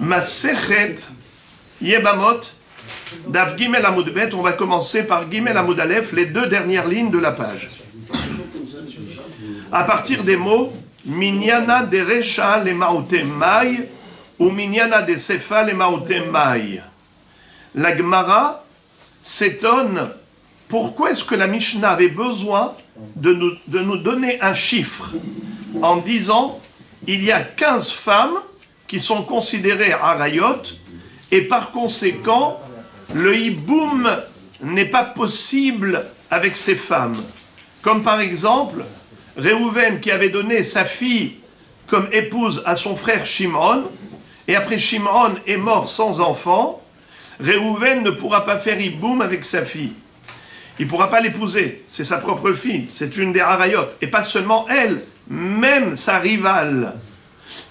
Masechet Yebamot, Daf Gimel Amud Bet, on va commencer par Gimel Amud Aleph, les deux dernières lignes de la page. À partir des mots Minyana de Recha le Maote Mai ou Minyana de Sefa le Maote Mai. La Gemara s'étonne pourquoi est-ce que la Mishnah avait besoin de nous donner un chiffre en disant il y a 15 femmes qui sont considérées arayot et par conséquent le hiboum n'est pas possible avec ces femmes. Comme par exemple Réhouven qui avait donné sa fille comme épouse à son frère Shimon et après Shimon est mort sans enfant, Réhouven ne pourra pas faire hiboum avec sa fille. Il ne pourra pas l'épouser, c'est sa propre fille, c'est une des arayot. Et pas seulement elle, même sa rivale,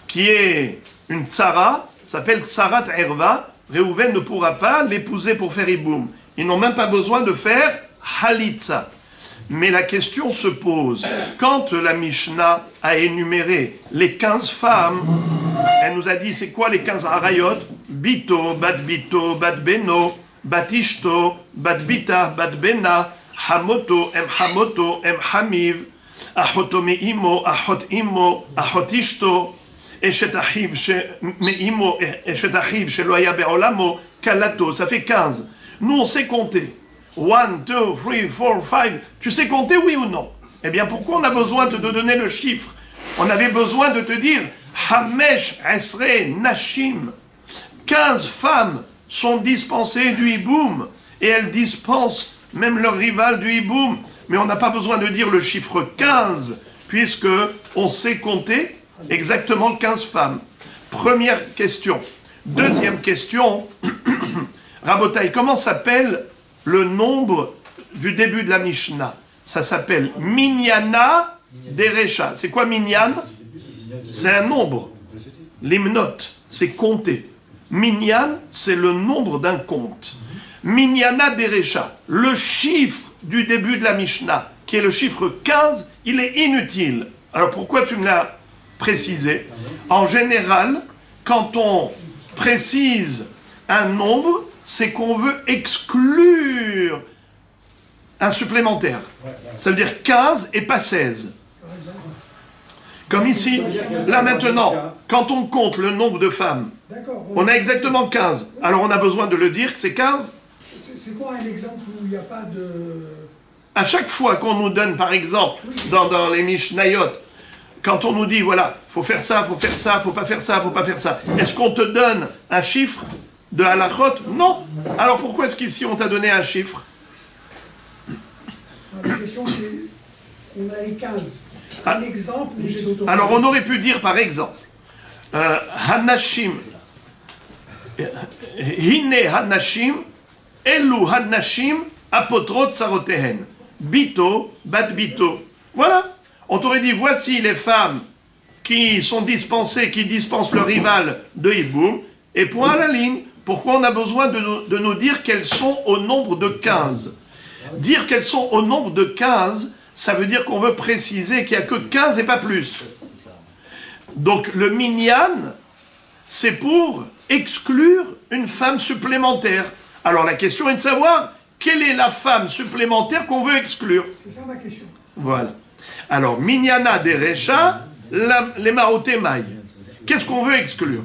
qui est une tsara, s'appelle Tsarat Erva, Réhouven ne pourra pas l'épouser pour faire hiboum. Ils n'ont même pas besoin de faire halitza. Mais la question se pose, quand la Mishnah a énuméré les 15 femmes, elle nous a dit c'est quoi les 15 arayot? Bito, bat beno, Batishto, Batbita, Batbena, Hamoto, Em Hamiv, Achoto Meimo, Achot Imo, Achotishto, Eshet Achiv, Meimo, Eshet Achiv, Sheloya Beolamo, Kalato, ça fait 15. Nous on sait compter. 1, 2, 3, 4, 5. Tu sais compter, oui ou non? Eh bien, pourquoi on a besoin de te donner le chiffre? On avait besoin de te dire Hamesh Esre Nashim. 15 femmes sont dispensées du hiboum et elles dispensent même leur rival du hiboum. Mais on n'a pas besoin de dire le chiffre 15 puisque on sait compter exactement 15 femmes. Première question. Deuxième question. Rabotai, comment s'appelle le nombre du début de la Mishnah? Ça s'appelle Minyana Derecha. C'est quoi Minyan? C'est un nombre. Limnot, c'est compter. Minyan, c'est le nombre d'un compte. Minyana Derecha, le chiffre du début de la Mishnah, qui est le chiffre 15, il est inutile. Alors pourquoi tu me l'as précisé? En général, quand on précise un nombre, c'est qu'on veut exclure un supplémentaire. Ça veut dire 15 et pas 16. Comme ici, là maintenant, quand on compte le nombre de femmes, on a exactement 15. Alors on a besoin de le dire que c'est 15. C'est quoi un exemple où il n'y a pas de... À chaque fois qu'on nous donne, par exemple, dans les Mishnayot, quand on nous dit, voilà, faut faire ça, faut faire ça, faut pas faire ça, faut pas faire ça, est-ce qu'on te donne un chiffre de halachot? Non. Alors pourquoi est-ce qu'ici on t'a donné un chiffre? La question c'est, on a les 15. Un exemple où j'ai d'autres... Alors on aurait pu dire par exemple, Hanashim, Hine Hanashim, Elu Hanashim, Apotrot Sarotehen, Bito, Bat Bito. Voilà. On t'aurait dit, voici les femmes qui sont dispensées, qui dispensent le rival de hiboum, et point à la ligne. Pourquoi on a besoin de nous dire qu'elles sont au nombre de 15? Dire qu'elles sont au nombre de 15, ça veut dire qu'on veut préciser qu'il n'y a que 15 et pas plus. Donc le minyan, c'est pour exclure une femme supplémentaire. Alors la question est de savoir, quelle est la femme supplémentaire qu'on veut exclure? C'est ça ma question. Voilà. Alors, minyana derecha, les maotemai. Qu'est-ce qu'on veut exclure?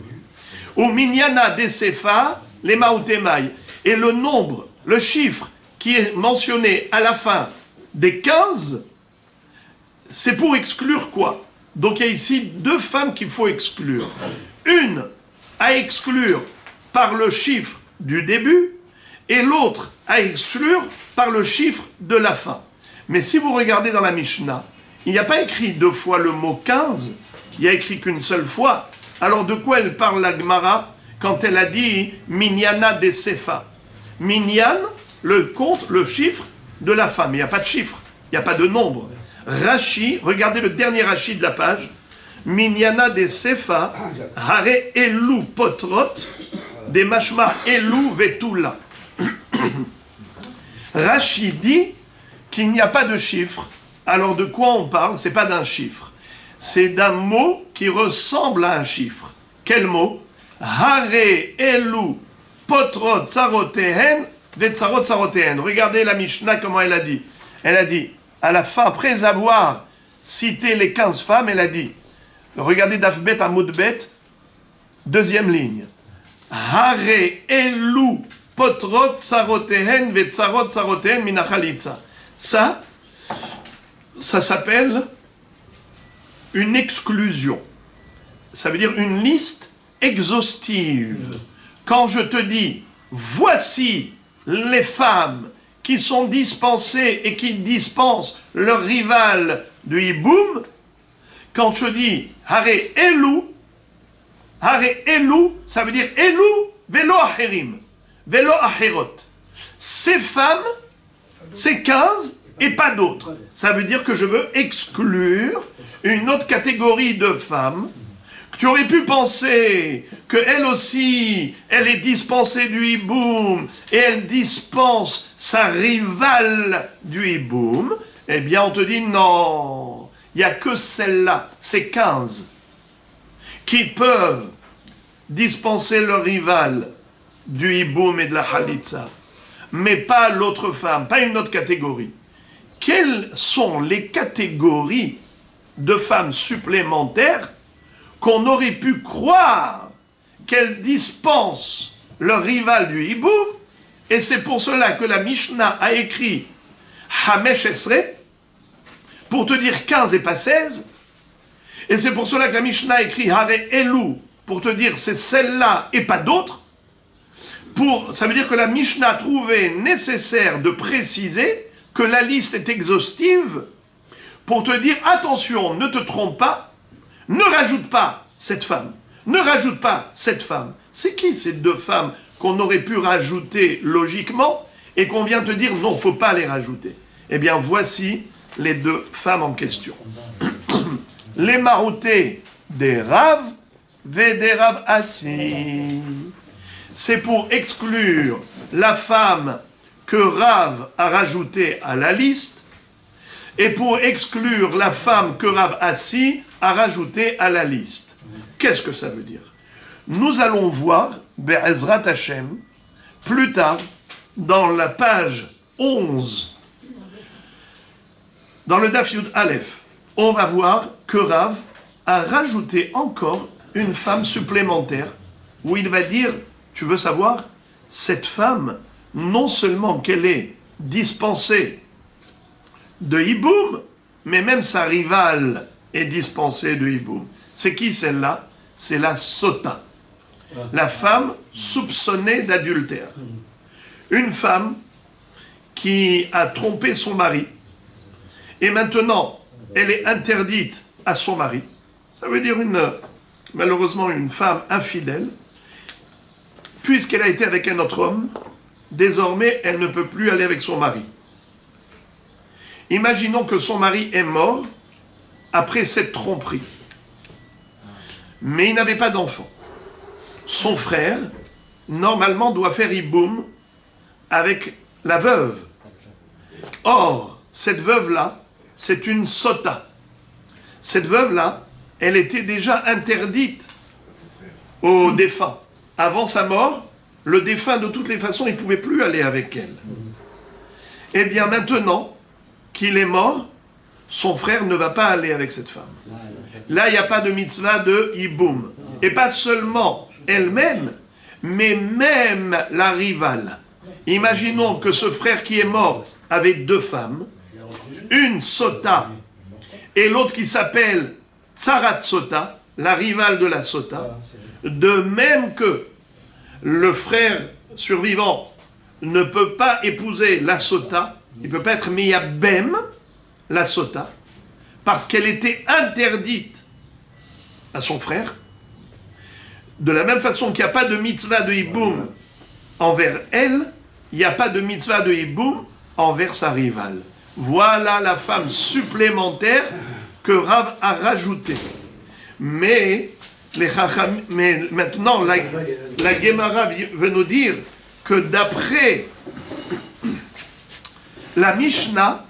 Ou minyana de sefa, les maotemai. Et le nombre, le chiffre qui est mentionné à la fin des 15, c'est pour exclure quoi? Donc il y a ici deux femmes qu'il faut exclure. Une à exclure par le chiffre du début et l'autre à exclure par le chiffre de la fin. Mais si vous regardez dans la Mishnah, il n'y a pas écrit deux fois le mot 15, il n'y a écrit qu'une seule fois. Alors de quoi elle parle la Gemara quand elle a dit Minyana de Sefa? Minyan, le compte, le chiffre de la femme. Il n'y a pas de chiffre, il n'y a pas de nombre. Rashi, regardez le dernier Rashi de la page. Minyana de Sefa, Hare Elu Potrot, de Mashma Elu Vetula. Rashi dit qu'il n'y a pas de chiffre. Alors de quoi on parle? C'est pas d'un chiffre. C'est d'un mot qui ressemble à un chiffre. Quel mot? Hare elu potrot tsarotehen vetsarot tsarotehen. Regardez la Mishnah, comment elle a dit. Elle a dit, à la fin, après avoir cité les 15 femmes, elle a dit, regardez Dafbet à Moudbet, deuxième ligne. Hare elu potrot tsarotehen vetsarot tsarotehen minachalitza. Ça s'appelle une exclusion. Ça veut dire une liste exhaustive. Quand je te dis, voici les femmes qui sont dispensées et qui dispensent leur rival du hiboum, quand je dis, hare elu, ça veut dire elu velo acherim, velo acherot. Ces femmes, ces 15 et pas d'autres. Ça veut dire que je veux exclure une autre catégorie de femmes. Tu aurais pu penser qu'elle aussi, elle est dispensée du hiboum et elle dispense sa rivale du hiboum. Eh bien, on te dit non, il n'y a que celle-là, ces 15, qui peuvent dispenser leur rival du hiboum et de la halitza, mais pas l'autre femme, pas une autre catégorie. Quelles sont les catégories de femmes supplémentaires qu'on aurait pu croire qu'elles dispensent leur rival du hiboum, et c'est pour cela que la Mishnah a écrit Hamesh Esre, pour te dire 15 et pas 16, et c'est pour cela que la Mishnah a écrit Hare Elu, pour te dire c'est celle-là et pas d'autres. Ça veut dire que la Mishnah a trouvé nécessaire de préciser que la liste est exhaustive pour te dire attention, ne te trompe pas, ne rajoute pas cette femme, ne rajoute pas cette femme. C'est qui ces deux femmes qu'on aurait pu rajouter logiquement et qu'on vient te dire non, il ne faut pas les rajouter? Eh bien, voici les deux femmes en question. Les maroutés des Rav et des Rav Assi. C'est pour exclure la femme que Rav a rajoutée à la liste et pour exclure la femme que Rav Assi a rajoutée à la liste. Qu'est-ce que ça veut dire? Nous allons voir, Be'ezrat Hashem, plus tard, dans la page 11, dans le Daf Yud Aleph, on va voir que Rav a rajouté encore une femme supplémentaire, où il va dire, tu veux savoir, cette femme, non seulement qu'elle est dispensée de hiboum, mais même sa rivale est dispensée de hiboum. C'est qui celle-là? C'est la sota, la femme soupçonnée d'adultère. Une femme qui a trompé son mari, et maintenant, elle est interdite à son mari. Ça veut dire malheureusement une femme infidèle, puisqu'elle a été avec un autre homme, désormais, elle ne peut plus aller avec son mari. Imaginons que son mari est mort après cette tromperie. Mais il n'avait pas d'enfant. Son frère, normalement, doit faire hiboum avec la veuve. Or, cette veuve-là, c'est une sota. Cette veuve-là, elle était déjà interdite au défunt. Avant sa mort, le défunt, de toutes les façons, il ne pouvait plus aller avec elle. Eh bien, maintenant qu'il est mort, son frère ne va pas aller avec cette femme. Là, il n'y a pas de mitzvah de hiboum. Et pas seulement elle-même, mais même la rivale. Imaginons que ce frère qui est mort avait deux femmes, une sota et l'autre qui s'appelle Tsarat Sota, la rivale de la sota, de même que le frère survivant ne peut pas épouser la sota, il ne peut pas être miyabem, la sota, parce qu'elle était interdite à son frère. De la même façon qu'il n'y a pas de mitzvah de hiboum envers elle, il n'y a pas de mitzvah de hiboum envers sa rivale. Voilà la femme supplémentaire que Rav a rajoutée. Mais maintenant, la Gemara veut nous dire que d'après la Mishnah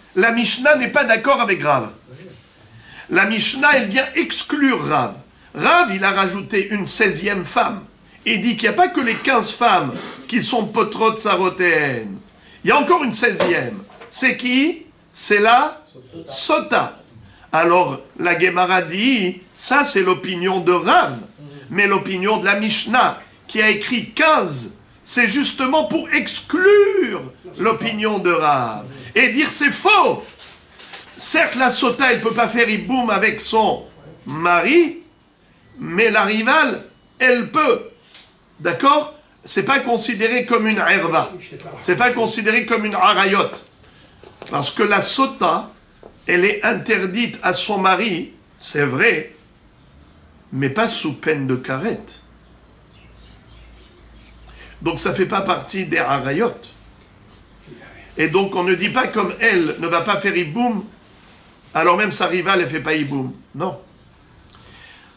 n'est pas d'accord avec Rav. La Mishnah, elle vient exclure Rav. Rav, il a rajouté une 16e femme. il dit qu'il n'y a pas que les 15 femmes qui sont potrot sarotéennes. Il y a encore une 16e. C'est qui? C'est la sota. Alors, la Gemara dit, ça c'est l'opinion de Rav, mais l'opinion de la Mishnah, qui a écrit 15, c'est justement pour exclure l'opinion de Rav. Et dire c'est faux. Certes, la sota, elle ne peut pas faire iboum avec son mari, mais la rivale, elle peut. D'accord? C'est pas considéré comme une herva. C'est pas considéré comme une harayot. Parce que la sota, elle est interdite à son mari, c'est vrai, mais pas sous peine de karet. Donc ça ne fait pas partie des harayot. Et donc on ne dit pas comme elle ne va pas faire iboum, alors même sa rivale ne fait pas iboum. Non.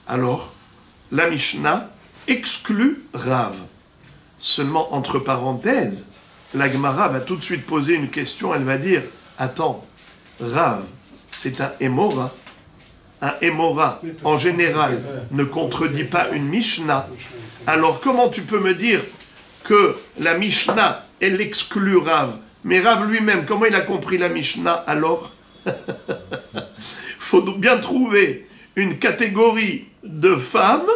Alors, la Mishnah exclut Rav. Seulement, entre parenthèses, la Gemara va tout de suite poser une question, elle va dire, attends, Rav, c'est un Émora. Un Émora, en général, ne contredit pas une Mishnah. Alors, comment tu peux me dire que la Mishnah, elle exclut Rav? Mais Rav lui-même, comment il a compris la Mishnah alors? Il faut bien trouver une catégorie de femmes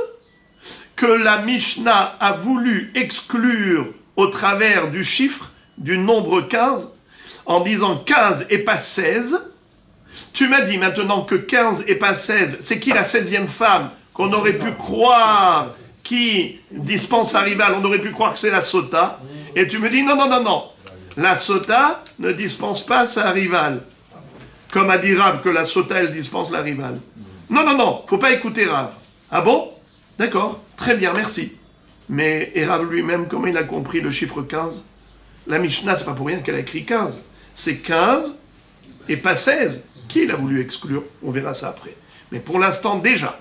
que la Mishnah a voulu exclure au travers du chiffre, du nombre 15, en disant 15 et pas 16. Tu m'as dit maintenant que 15 et pas 16, c'est qui la 16e femme qu'on aurait pu croire qui dispense sa rivale, on aurait pu croire que c'est la sota. Et tu me dis non, non, non, non. La sota ne dispense pas sa rivale. Comme a dit Rav que la sota, elle dispense la rivale. Non, non, non, faut pas écouter Rav. Ah bon? D'accord, très bien, merci. Mais et Rav lui-même, comment il a compris le chiffre 15? La Mishnah, c'est pas pour rien qu'elle a écrit 15. C'est 15 et pas 16. Qui il a voulu exclure? On verra ça après. Mais pour l'instant, déjà,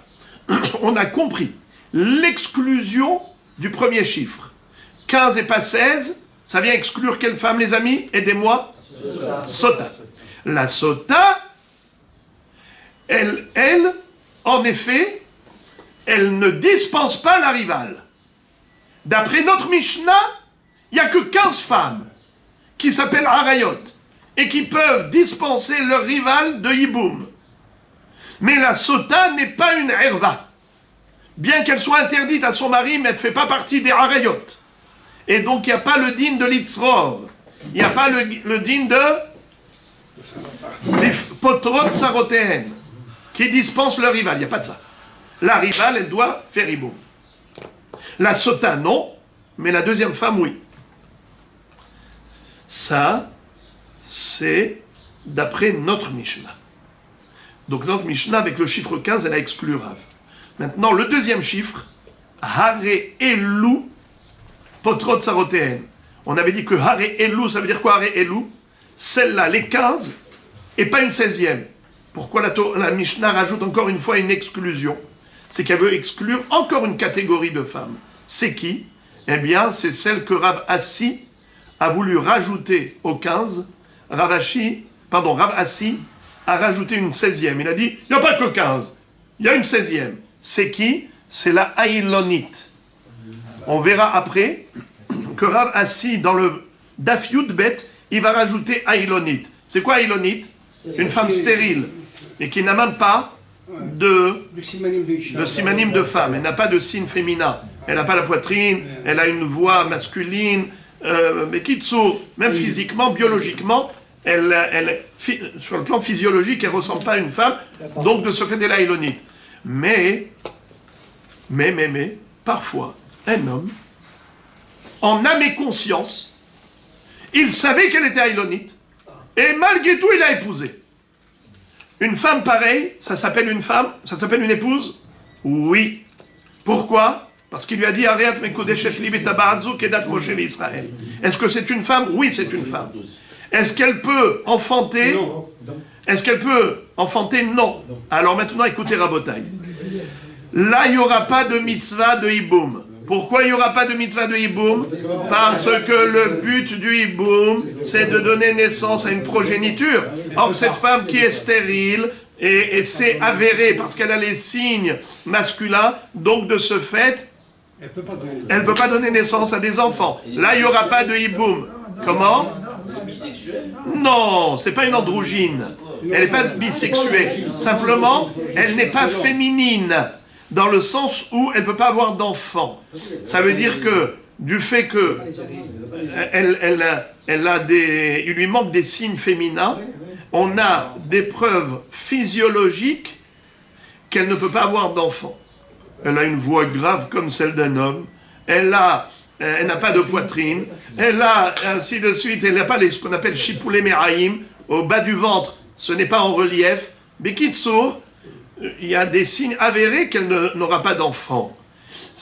on a compris l'exclusion du premier chiffre. 15 et pas 16, ça vient exclure quelle femme, les amis? Aidez-moi. Sota. La sota, elle, en effet, elle ne dispense pas la rivale. D'après notre Mishnah, il n'y a que 15 femmes qui s'appellent Harayot et qui peuvent dispenser leur rival de Yiboum. Mais la sota n'est pas une herva. Bien qu'elle soit interdite à son mari, mais elle ne fait pas partie des Harayot. Et donc il n'y a pas le din de l'Itzror. Il n'y a pas le din de les potrot sarotéennes qui dispensent leur rival. Il n'y a pas de ça. La rivale, elle doit faire Yiboum. La sota, non, mais la deuxième femme, oui. Ça, c'est d'après notre Mishnah. Donc notre Mishnah, avec le chiffre 15, elle a exclu Rav. Maintenant, le deuxième chiffre, Hare Elu Potrot Sarotéen. On avait dit que Hare Elu, ça veut dire quoi Hare Elu? Celle-là, les 15, et pas une 16e. Pourquoi la Mishnah rajoute encore une fois une exclusion? C'est qu'elle veut exclure encore une catégorie de femmes. C'est qui? Eh bien, c'est celle que Rav Assi a voulu rajouter au 15. Rav Assi a rajouté une 16e. Il a dit, il n'y a pas que 15, il y a une 16e. C'est qui? C'est la Haïlonite. On verra après que Rav Assi, dans le Daf Yudbet, il va rajouter Haïlonite. C'est quoi Haïlonite? Une femme stérile, et qui n'a même pas de simanim de femme. Elle n'a pas de signe féminin. Elle n'a pas la poitrine, elle a une voix masculine. Mais Kitsu, même physiquement, biologiquement, sur le plan physiologique, elle ne ressemble pas à une femme. Donc, de ce fait, elle est haïlonite. Mais, parfois, un homme, en âme et conscience, il savait qu'elle était haïlonite. Et malgré tout, il l'a épousée. Une femme pareille, ça s'appelle une femme? Ça s'appelle une épouse? Oui. Pourquoi? Parce qu'il lui a dit est-ce que c'est une femme? Oui, c'est une femme. Est-ce qu'elle peut enfanter? Non. Est-ce qu'elle peut enfanter? Non. Alors maintenant, écoutez Rabotai. Là, il n'y aura pas de mitzvah de hiboum. Pourquoi il n'y aura pas de mitzvah de hiboum? Parce que le but du hiboum, c'est de donner naissance à une progéniture. Or, cette femme qui est stérile, et c'est avéré parce qu'elle a les signes masculins, donc de ce fait, Elle ne peut pas donner naissance à des enfants. Là, il n'y aura pas de hiboum. Comment? Non, c'est pas une androgyne. Elle n'est pas bisexuelle. Simplement, elle n'est pas féminine, dans le sens où elle ne peut pas avoir d'enfant. Ça veut dire que, du fait que il lui manque des signes féminins, on a des preuves physiologiques qu'elle ne peut pas avoir d'enfant. Elle a une voix grave comme celle d'un homme, elle n'a pas de poitrine, elle a ainsi de suite, elle n'a pas ce qu'on appelle chipoulé meraïm, au bas du ventre, ce n'est pas en relief. Bekitsour, il y a des signes avérés qu'elle n'aura pas d'enfant.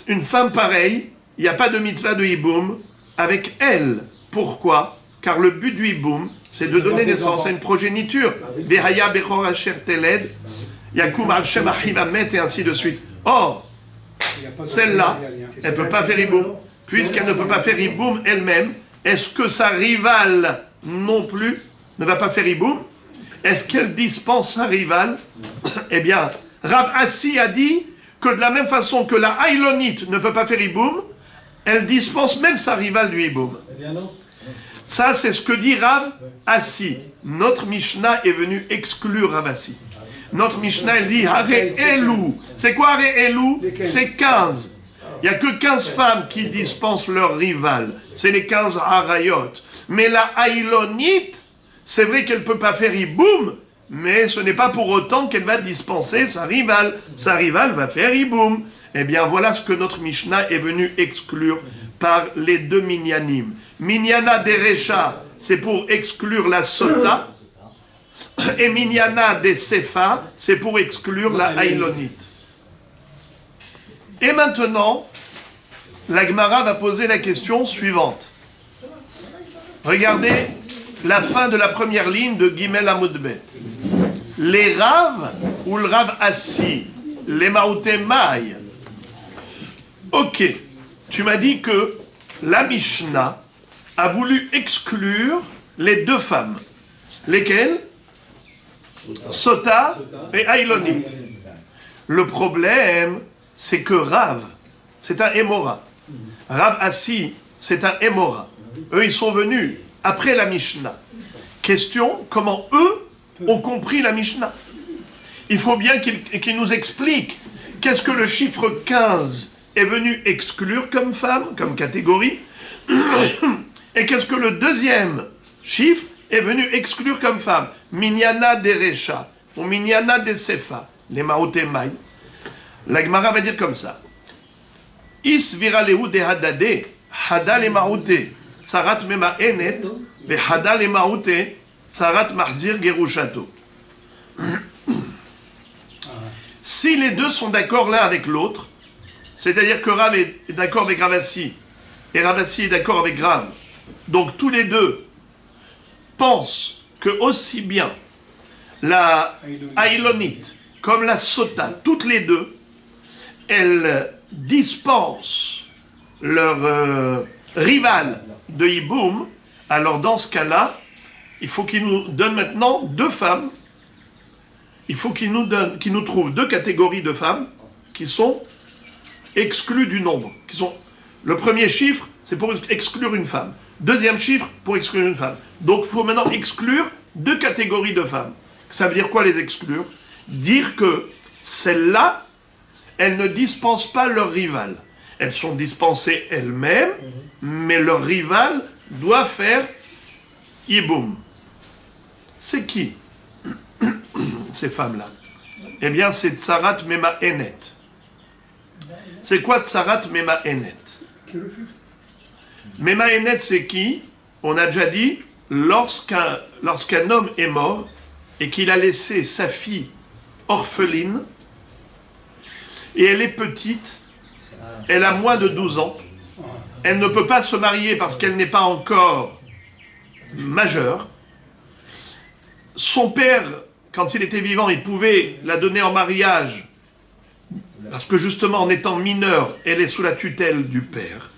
Une femme pareille, il n'y a pas de mitzvah de hiboum avec elle. Pourquoi? Car le but du hiboum, c'est de donner naissance à une progéniture. Behaya bechor asher teled, yakum al shem achiv amet, et ainsi de suite. Or, celle-là, elle ne peut pas faire hiboum. Puisqu'elle ne peut pas faire hiboum elle-même, est-ce que sa rivale non plus ne va pas faire hiboum? Est-ce qu'elle dispense sa rivale? Eh bien, Rav Assi a dit que de la même façon que la haïlonite ne peut pas faire hiboum, elle dispense même sa rivale du hiboum. Ça, c'est ce que dit Rav Assi. Notre Mishnah est venu exclure Rav Assi. Notre Mishnah, elle dit Hare Elou. C'est quoi Hare Elou? C'est 15. Il n'y a que 15 femmes qui dispensent leur rival. C'est les 15 harayot. Mais la haïlonite, c'est vrai qu'elle ne peut pas faire hiboum, mais ce n'est pas pour autant qu'elle va dispenser sa rivale. Sa rivale va faire hiboum. Eh bien, voilà ce que notre Mishnah est venu exclure par les deux minyanim. Minyana derecha, c'est pour exclure la sota. Et minyana de sefa, c'est pour exclure la haïlonite. Et maintenant, la Gemara va poser la question suivante. Regardez la fin de la première ligne de Gimel Amudbet. Les Rav ou le Rav Assi, les Maouté Maï. Ok, tu m'as dit que la Mishnah a voulu exclure les deux femmes. Lesquelles? Sota et Haïlonite. Le problème, c'est que Rav, c'est un Émora. Rav Assi, c'est un Émora. Eux, ils sont venus après la Mishnah. Question, comment eux ont compris la Mishnah? Il faut bien qu'ils nous expliquent qu'est-ce que le chiffre 15 est venu exclure comme femme, comme catégorie, et qu'est-ce que le deuxième chiffre est venu exclure comme femme. Minyana derecha, ou minyana de sefa, les maoté maï. La Gemara va dire comme ça. Is viraleu de hadade, hada le maoté, tsarat mema enet, ve hada le maoté, tsarat mahzir gerushato. Si les deux sont d'accord l'un avec l'autre, c'est-à-dire que Rav est d'accord avec Ravassi, et Ravassi est d'accord avec Rav, donc tous les deux pensent que aussi bien la haïlonite comme la sota, toutes les deux, elles dispensent leur rival de hiboum, alors dans ce cas-là, il faut qu'ils nous donnent maintenant deux femmes. Il faut qu'ils nous trouvent deux catégories de femmes qui sont exclues du nombre. Le premier chiffre, c'est pour exclure une femme. Deuxième chiffre, pour exclure une femme. Donc il faut maintenant exclure deux catégories de femmes. Ça veut dire quoi les exclure? Dire que celles-là, elles ne dispensent pas leur rival. Elles sont dispensées elles-mêmes, mais leur rival doit faire hiboum. C'est qui ces femmes-là? Eh bien, c'est Tsarat Mema Enet. C'est quoi Tsarat Mema Enet? Mema Enet, c'est qui? On a déjà dit, lorsqu'un homme est mort et qu'il a laissé sa fille orpheline, et elle est petite, elle a moins de 12 ans, elle ne peut pas se marier parce qu'elle n'est pas encore majeure. Son père, quand il était vivant, il pouvait la donner en mariage, parce que justement, en étant mineure, elle est sous la tutelle du père.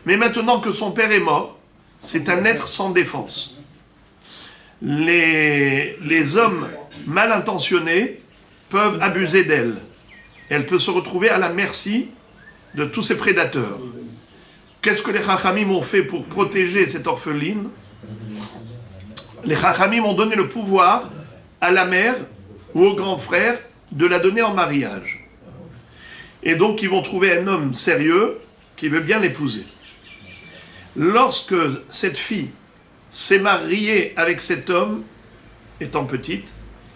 Mais maintenant que son père est mort, c'est un être sans défense. Les hommes mal intentionnés peuvent abuser d'elle. Elle peut se retrouver à la merci de tous ces prédateurs. Qu'est-ce que les Chachamim ont fait pour protéger cette orpheline? Les Chachamim ont donné le pouvoir à la mère ou au grand frère de la donner en mariage. Et donc ils vont trouver un homme sérieux qui veut bien l'épouser. Lorsque cette fille s'est mariée avec cet homme, étant petite,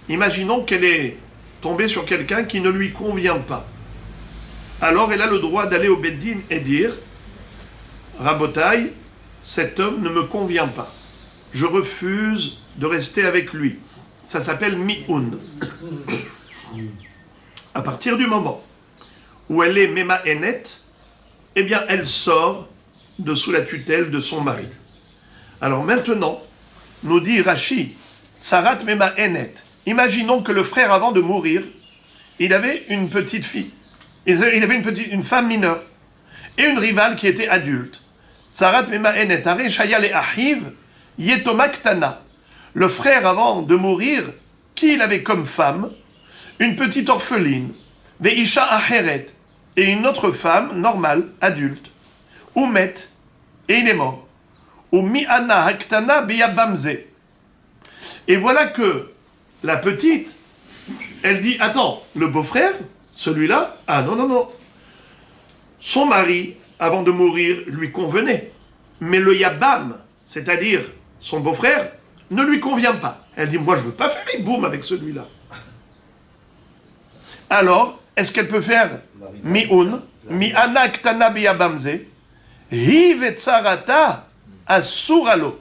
imaginons qu'elle est tombée sur quelqu'un qui ne lui convient pas. Alors elle a le droit d'aller au Beddin et dire « Rabotaï, cet homme ne me convient pas. Je refuse de rester avec lui. » Ça s'appelle mi'un. À partir du moment où elle est Mema-Enet, eh bien elle sort de sous la tutelle de son mari. Alors maintenant, nous dit Rashi, Tsarat Mema-Enet. Imaginons que le frère, avant de mourir, il avait une petite fille. Il avait une femme mineure et une rivale qui était adulte. Tsarat Mema-Enet. Are Shaya le Ahiv, Yetoma Ktana. Le frère, avant de mourir, qui il avait comme femme? Une petite orpheline, Veisha Aheret, et une autre femme normale, adulte, Oumet, et il est mort. Ou Mi'ana Haktana Biyabamze. Et voilà que la petite, elle dit, attends, le beau-frère, celui-là, ah non, non, non. Son mari, avant de mourir, lui convenait. Mais le Yabam, c'est-à-dire son beau-frère, ne lui convient pas. Elle dit, moi je ne veux pas faire boum avec celui-là. Alors, est-ce qu'elle peut faire mi'un, mi'ana ktana biyabamze, hi vetzarata asuralo,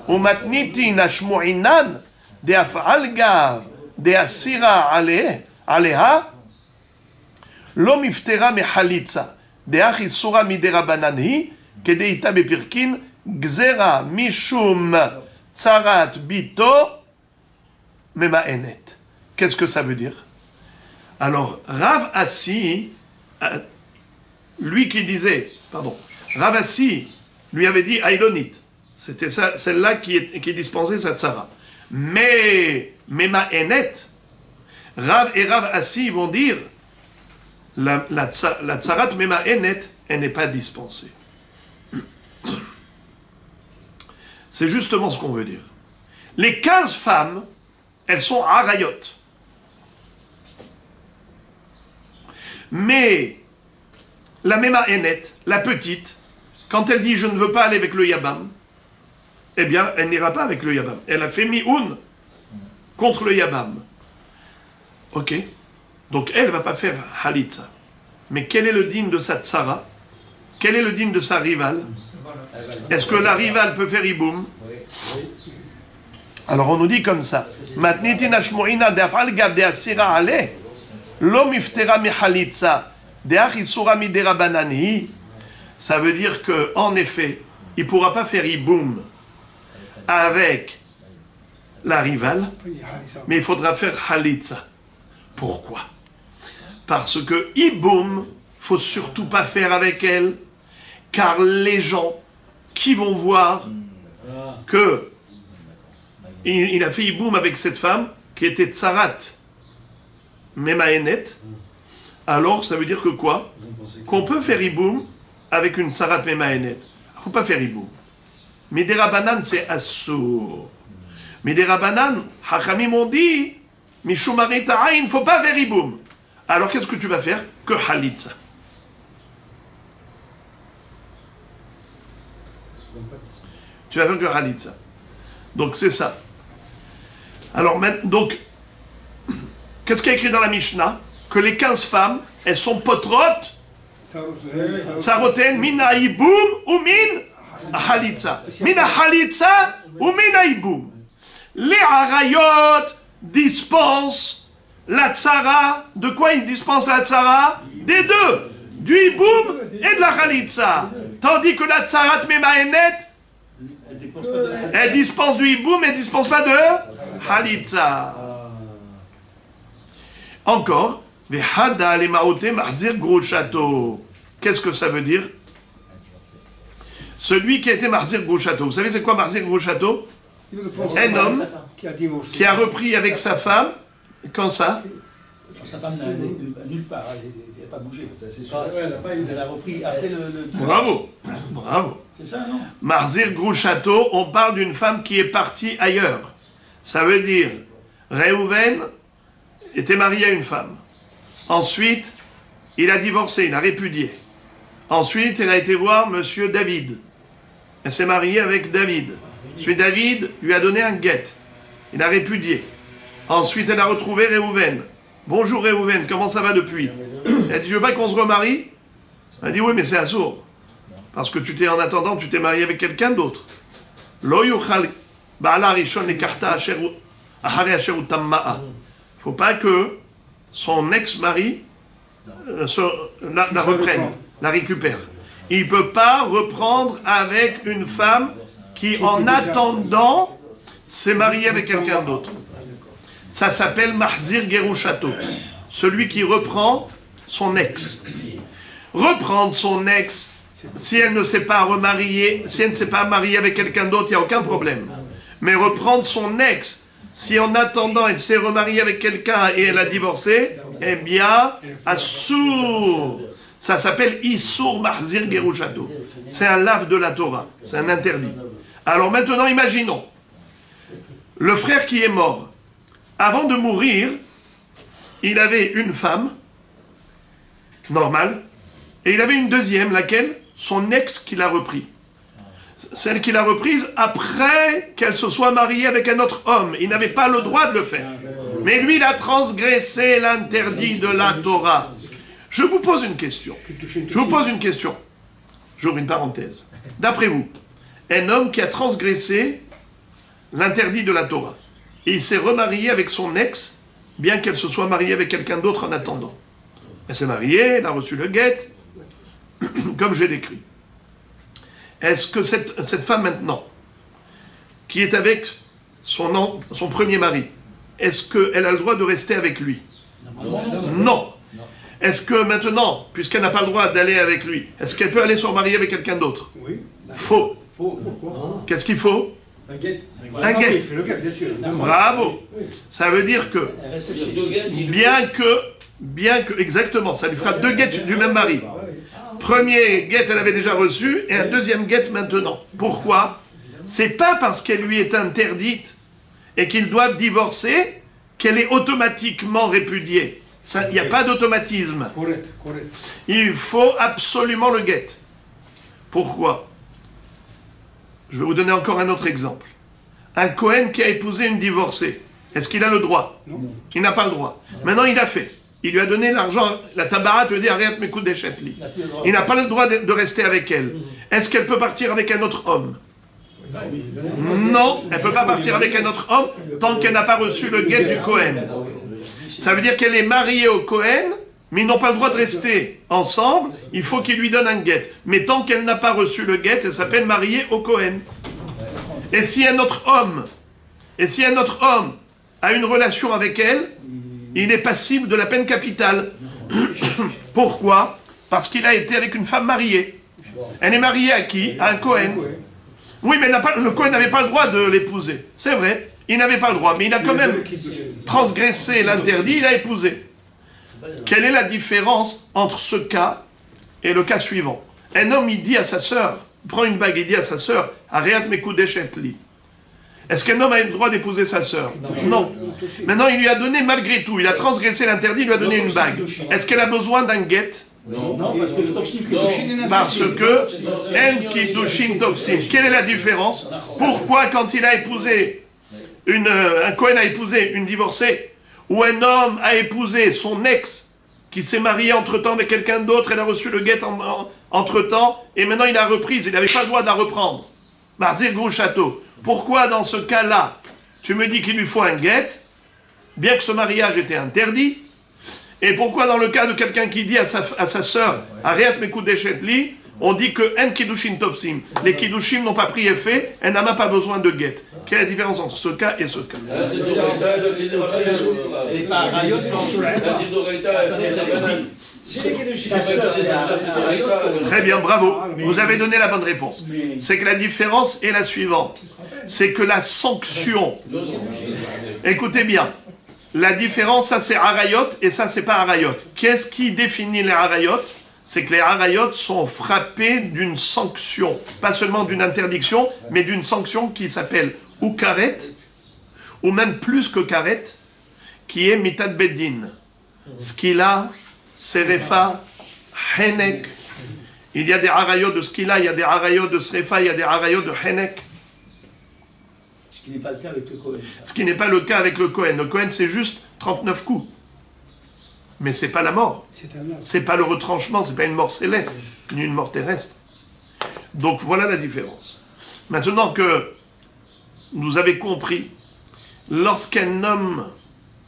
umatniti nashmu'inan, de af'al gav, de asira aleha, lo miftera mechalitza, de achisura miderabananhi, kedeita bepirkin, gzera mishum tsarat bito mema'enet. Qu'est-ce que ça veut dire? Alors, Rav Assi, lui qui disait, Rav Assi lui avait dit Aïlonite. C'était celle-là qui dispensait sa tsara. Mais Mema-Enet, Rav et Rav Assi vont dire la tsarat Mema-Enet, elle n'est pas dispensée. C'est justement ce qu'on veut dire. Les 15 femmes, elles sont arayot. Mais la Mema-Enet, la petite, quand elle dit « je ne veux pas aller avec le Yabam », eh bien, elle n'ira pas avec le Yabam. Elle a fait mi'un contre le Yabam. Ok. Donc, elle ne va pas faire Halitza. Mais quel est le digne de sa tsara? Quel est le digne de sa rivale? Est-ce que la rivale peut faire Iboum? Alors, on nous dit comme ça. Matniti nashmu'ina de'afal gav de'asira aleh. L'homme iftera mihalitza de'achisura miderabanani. Ça veut dire que, en effet, il ne pourra pas faire Iboum avec la rivale, mais il faudra faire Halitza. Pourquoi? Parce que Iboum, il ne faut surtout pas faire avec elle, car les gens qui vont voir que il a fait Iboum avec cette femme qui était Tsarat Mema-Enet, alors ça veut dire que quoi? Qu'on peut faire Iboum avec une Tsarat Mema-Enet. Il ne faut pas faire Iboum. Miderabanan, c'est Assur. Miderabanan, Hachamim ont dit, Mishumarit Ta'ain, il ne faut pas faire Iboum. Alors qu'est-ce que tu vas faire? Que Halitza. Tu vas faire que Halitza. Donc c'est ça. Alors donc, qu'est-ce qu'il y a écrit dans la Mishnah? Que les 15 femmes, elles sont potrotes, tsaroten, mina iboum ou min halitza. Mina halitza ou mina iboum. Les arayot dispensent la tsara. De quoi ils dispensent la tsara? Des deux. Du iboum et de la halitza. Tandis que la tsarat mema-enet, elle dispense du hiboum, mais elle ne dispense pas de halitza. Encore, qu'est-ce que ça veut dire? Celui qui a été Mahzir Grouchato. Vous savez c'est quoi Mahzir Grouchato? Un homme qui a repris avec sa femme, quand ça? Sa femme n'a nulle part. pas bougé, ça c'est sûr. Ouais, elle a pas eu- Elle a repris après le... Bravo, bravo. C'est ça, non? Marzir Grouchato, on parle d'une femme qui est partie ailleurs. Ça veut dire, Réhouven était marié à une femme. Ensuite, il a divorcé, il a répudié. Ensuite, elle a été voir monsieur David. Elle s'est mariée avec David. Ensuite, David lui a donné un guet. Il a répudié. Ensuite, elle a retrouvé Réhouven. Bonjour Réhouven, comment ça va depuis? Elle a dit, je veux pas qu'on se remarie. Elle a dit, oui, mais c'est assourd. Parce que en attendant, tu t'es marié avec quelqu'un d'autre. Lo yuchal ba'ala rishon lekarta achare asher utamma'a. Faut pas que son ex-mari la reprenne, la récupère. Il ne peut pas reprendre avec une femme qui, en attendant, s'est mariée avec quelqu'un d'autre. Ça s'appelle Mahzir Gerushato, celui qui reprend son ex. Reprendre son ex, si elle ne s'est pas remariée, si elle ne s'est pas mariée avec quelqu'un d'autre, il n'y a aucun problème. Mais reprendre son ex, si en attendant elle s'est remariée avec quelqu'un et elle a divorcé, eh bien, assour. Ça s'appelle Issour Mahzir Gerushato. C'est un lave de la Torah, c'est un interdit. Alors maintenant, imaginons, le frère qui est mort, avant de mourir, il avait une femme, normale, et il avait une deuxième, laquelle? Son ex qui l'a repris. Celle qu'il a reprise après qu'elle se soit mariée avec un autre homme. Il n'avait pas le droit de le faire. Mais lui, il a transgressé l'interdit de la Torah. Je vous pose une question. J'ouvre une parenthèse. D'après vous, un homme qui a transgressé l'interdit de la Torah, et il s'est remarié avec son ex, bien qu'elle se soit mariée avec quelqu'un d'autre en attendant. Elle s'est mariée, elle a reçu le guet, comme j'ai décrit. Est-ce que cette femme maintenant, qui est avec son premier mari, est-ce qu'elle a le droit de rester avec lui? Non. Est-ce que maintenant, puisqu'elle n'a pas le droit d'aller avec lui, est-ce qu'elle peut aller se remarier avec quelqu'un d'autre? Oui. Faux. Pourquoi? Qu'est-ce qu'il faut? Un guet. Un guet. Le guet, bien sûr. Bravo. Ça veut dire que, bien que, exactement, ça lui fera deux guettes du même mari. Premier guet, elle avait déjà reçu, et un deuxième guet maintenant. Pourquoi? C'est pas parce qu'elle lui est interdite et qu'ils doivent divorcer qu'elle est automatiquement répudiée. Il n'y a pas d'automatisme. Correct. Il faut absolument le guet. Pourquoi? Je vais vous donner encore un autre exemple. Un Cohen qui a épousé une divorcée, est-ce qu'il a le droit? Non. Il n'a pas le droit. Maintenant, il a fait. Il lui a donné l'argent, la tabarat veut dire arrête mes coups d'échetli. Il n'a pas le droit de rester avec elle. Est-ce qu'elle peut partir avec un autre homme? Non, elle ne peut pas partir avec un autre homme tant qu'elle n'a pas reçu le guet du Cohen. Ça veut dire qu'elle est mariée au Cohen, mais ils n'ont pas le droit de rester ensemble, il faut qu'il lui donne un guet. Mais tant qu'elle n'a pas reçu le guet, elle s'appelle mariée au Cohen. Et si un autre homme a une relation avec elle, il est passible de la peine capitale. Pourquoi? Parce qu'il a été avec une femme mariée. Elle est mariée à qui? À un Cohen. Oui, mais le Cohen n'avait pas le droit de l'épouser. C'est vrai, il n'avait pas le droit, mais il a quand même transgressé l'interdit, il a épousé. Quelle est la différence entre ce cas et le cas suivant? Un homme, il dit à sa sœur, prend une bague, il dit à sa sœur, Ariat Mekudeshetli. Est-ce qu'un homme a le droit d'épouser sa sœur? Non. Maintenant, il lui a donné, malgré tout, il a transgressé l'interdit, il lui a donné une bague. Est-ce qu'elle a besoin d'un guet? Non, parce que le Tofsim, Parce que, El Kiddushin Tofsim. Quelle est la différence? Pourquoi, quand il a épousé, un Cohen a épousé une divorcée, ou un homme a épousé son ex, qui s'est marié entre-temps avec quelqu'un d'autre, elle a reçu le guet entre-temps, et maintenant il a reprise, il n'avait pas le droit de la reprendre. Marzir Grouchato. Pourquoi dans ce cas-là, tu me dis qu'il lui faut un guet, bien que ce mariage était interdit, et pourquoi dans le cas de quelqu'un qui dit à sa sœur, Ariat Mekudeshetli, on dit que En Kiddushin Tofsim, les Kiddushim n'ont pas pris effet, elle n'a même pas besoin de guet. Quelle est la différence entre ce cas et ce cas? Très bien, bravo. Vous avez donné la bonne réponse. C'est que la différence est la suivante. C'est que la sanction, écoutez bien, La différence, ça c'est Arayot et ça c'est pas Arayot. Qu'est-ce qui définit les Arayot? C'est que les Arayot sont frappés d'une sanction, pas seulement d'une interdiction, mais d'une sanction qui s'appelle ou karet, ou même plus que karet, qui est mitad beddin. Skila, serefa, henek. Il y a des Arayot de skila, il y a des Arayot de serefa, il y a des Arayot de henek. Ce qui n'est pas le cas avec le Kohen. Ce qui n'est pas le cas avec le Kohen. Le Kohen, c'est juste 39 coups. Mais c'est pas la mort. C'est pas le retranchement, c'est pas une mort céleste, ni une mort terrestre. Donc voilà la différence. Maintenant que vous avez compris, lorsqu'un homme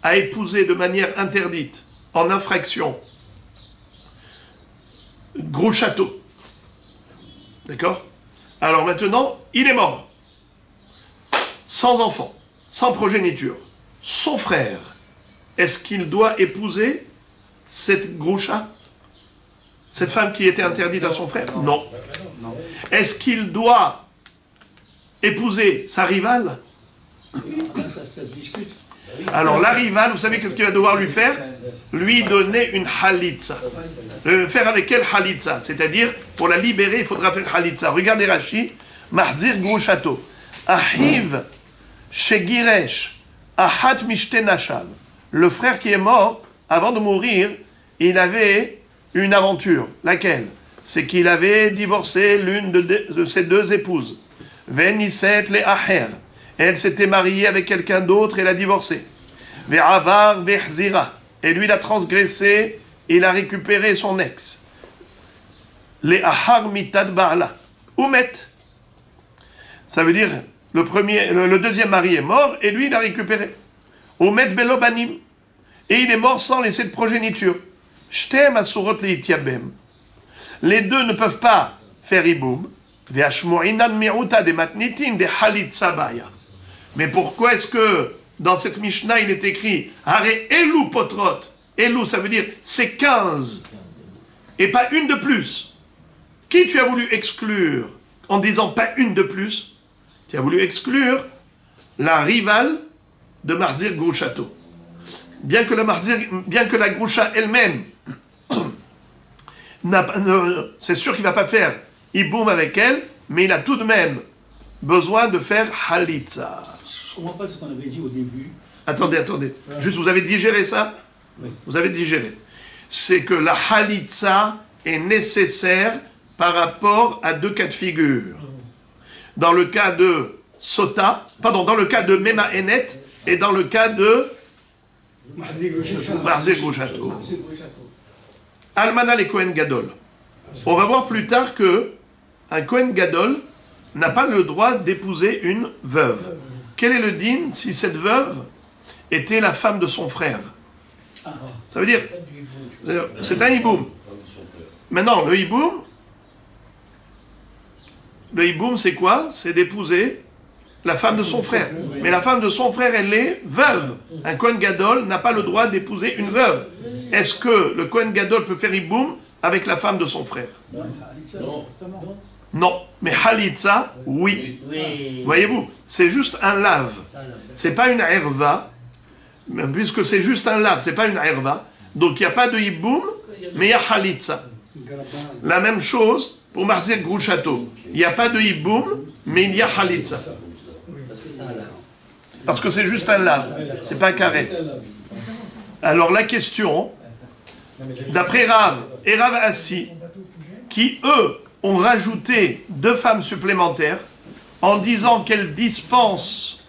a épousé de manière interdite, en infraction, gros château, d'accord? Alors maintenant, il est mort. Sans enfant, sans progéniture, son frère, est-ce qu'il doit épouser cette groucha? Cette femme qui était interdite à son frère? Non. Est-ce qu'il doit épouser sa rivale? Ça se discute. Alors la rivale, vous savez qu'est-ce qu'il va devoir lui faire? Lui donner une halitza. Faire avec elle halitza, c'est-à-dire pour la libérer, il faudra faire halitza. Regardez Rashi, Mahzir Grouchato, Ahiv Shegiresh, Ahat Mishtenashal. Le frère qui est mort, avant de mourir, il avait une aventure. Laquelle? C'est qu'il avait divorcé l'une de ses deux épouses. Venisset le Aher. Elle s'était mariée avec quelqu'un d'autre et l'a divorcé. Ve'avar ve'hzira. Et lui, il a transgressé, il a récupéré son ex. Le Ahar mitad ba'ala. Oumet. Ça veut dire, le deuxième mari est mort et lui, il a récupéré. Oumet belobanim. Et il est mort sans laisser de progéniture. Shtem asurot leitiabem. Les deux ne peuvent pas faire iboum. Ve'ashmo'inan mi'uta de matnitin de halit sabaya. Mais pourquoi est-ce que dans cette Mishnah il est écrit Hare Elou Potrot? Elou, ça veut dire c'est 15 et pas une de plus. Qui tu as voulu exclure en disant pas une de plus? Tu as voulu exclure la rivale de Marzir Grouchato. Bien que la Groucha elle-même, c'est sûr qu'il ne va pas faire Iboum avec elle, mais il a tout de même besoin de faire Halitza. Je ne comprends pas ce qu'on avait dit au début. Attendez. Juste, vous avez digéré ça? Oui. Vous avez digéré. C'est que la Halitza est nécessaire par rapport à deux cas de figure. Dans le cas de dans le cas de Mema Enet et dans le cas de Marzé Grouchato. Almana les Kohen Gadol. On va voir plus tard que un Kohen Gadol n'a pas le droit d'épouser une veuve. Quel est le din si cette veuve était la femme de son frère? Ça veut dire, c'est un hiboum. Maintenant, le hiboum c'est quoi? C'est d'épouser la femme de son frère. Mais la femme de son frère, elle est veuve. Un Kohen Gadol n'a pas le droit d'épouser une veuve. Est-ce que le Kohen Gadol peut faire hiboum avec la femme de son frère? Non, mais Halitza, oui. Voyez-vous, c'est juste un lave. C'est pas une herva, puisque c'est juste un lave, c'est pas une herva. Donc il n'y a pas de hiboum, mais il y a Halitza. La même chose pour Marzir Grouchato. Il n'y a pas de hiboum, mais il y a Halitza. Parce que c'est juste un lave, c'est pas un karet. Alors la question, d'après Rav et Rav Assi, qui eux ont rajouté deux femmes supplémentaires en disant qu'elles dispensent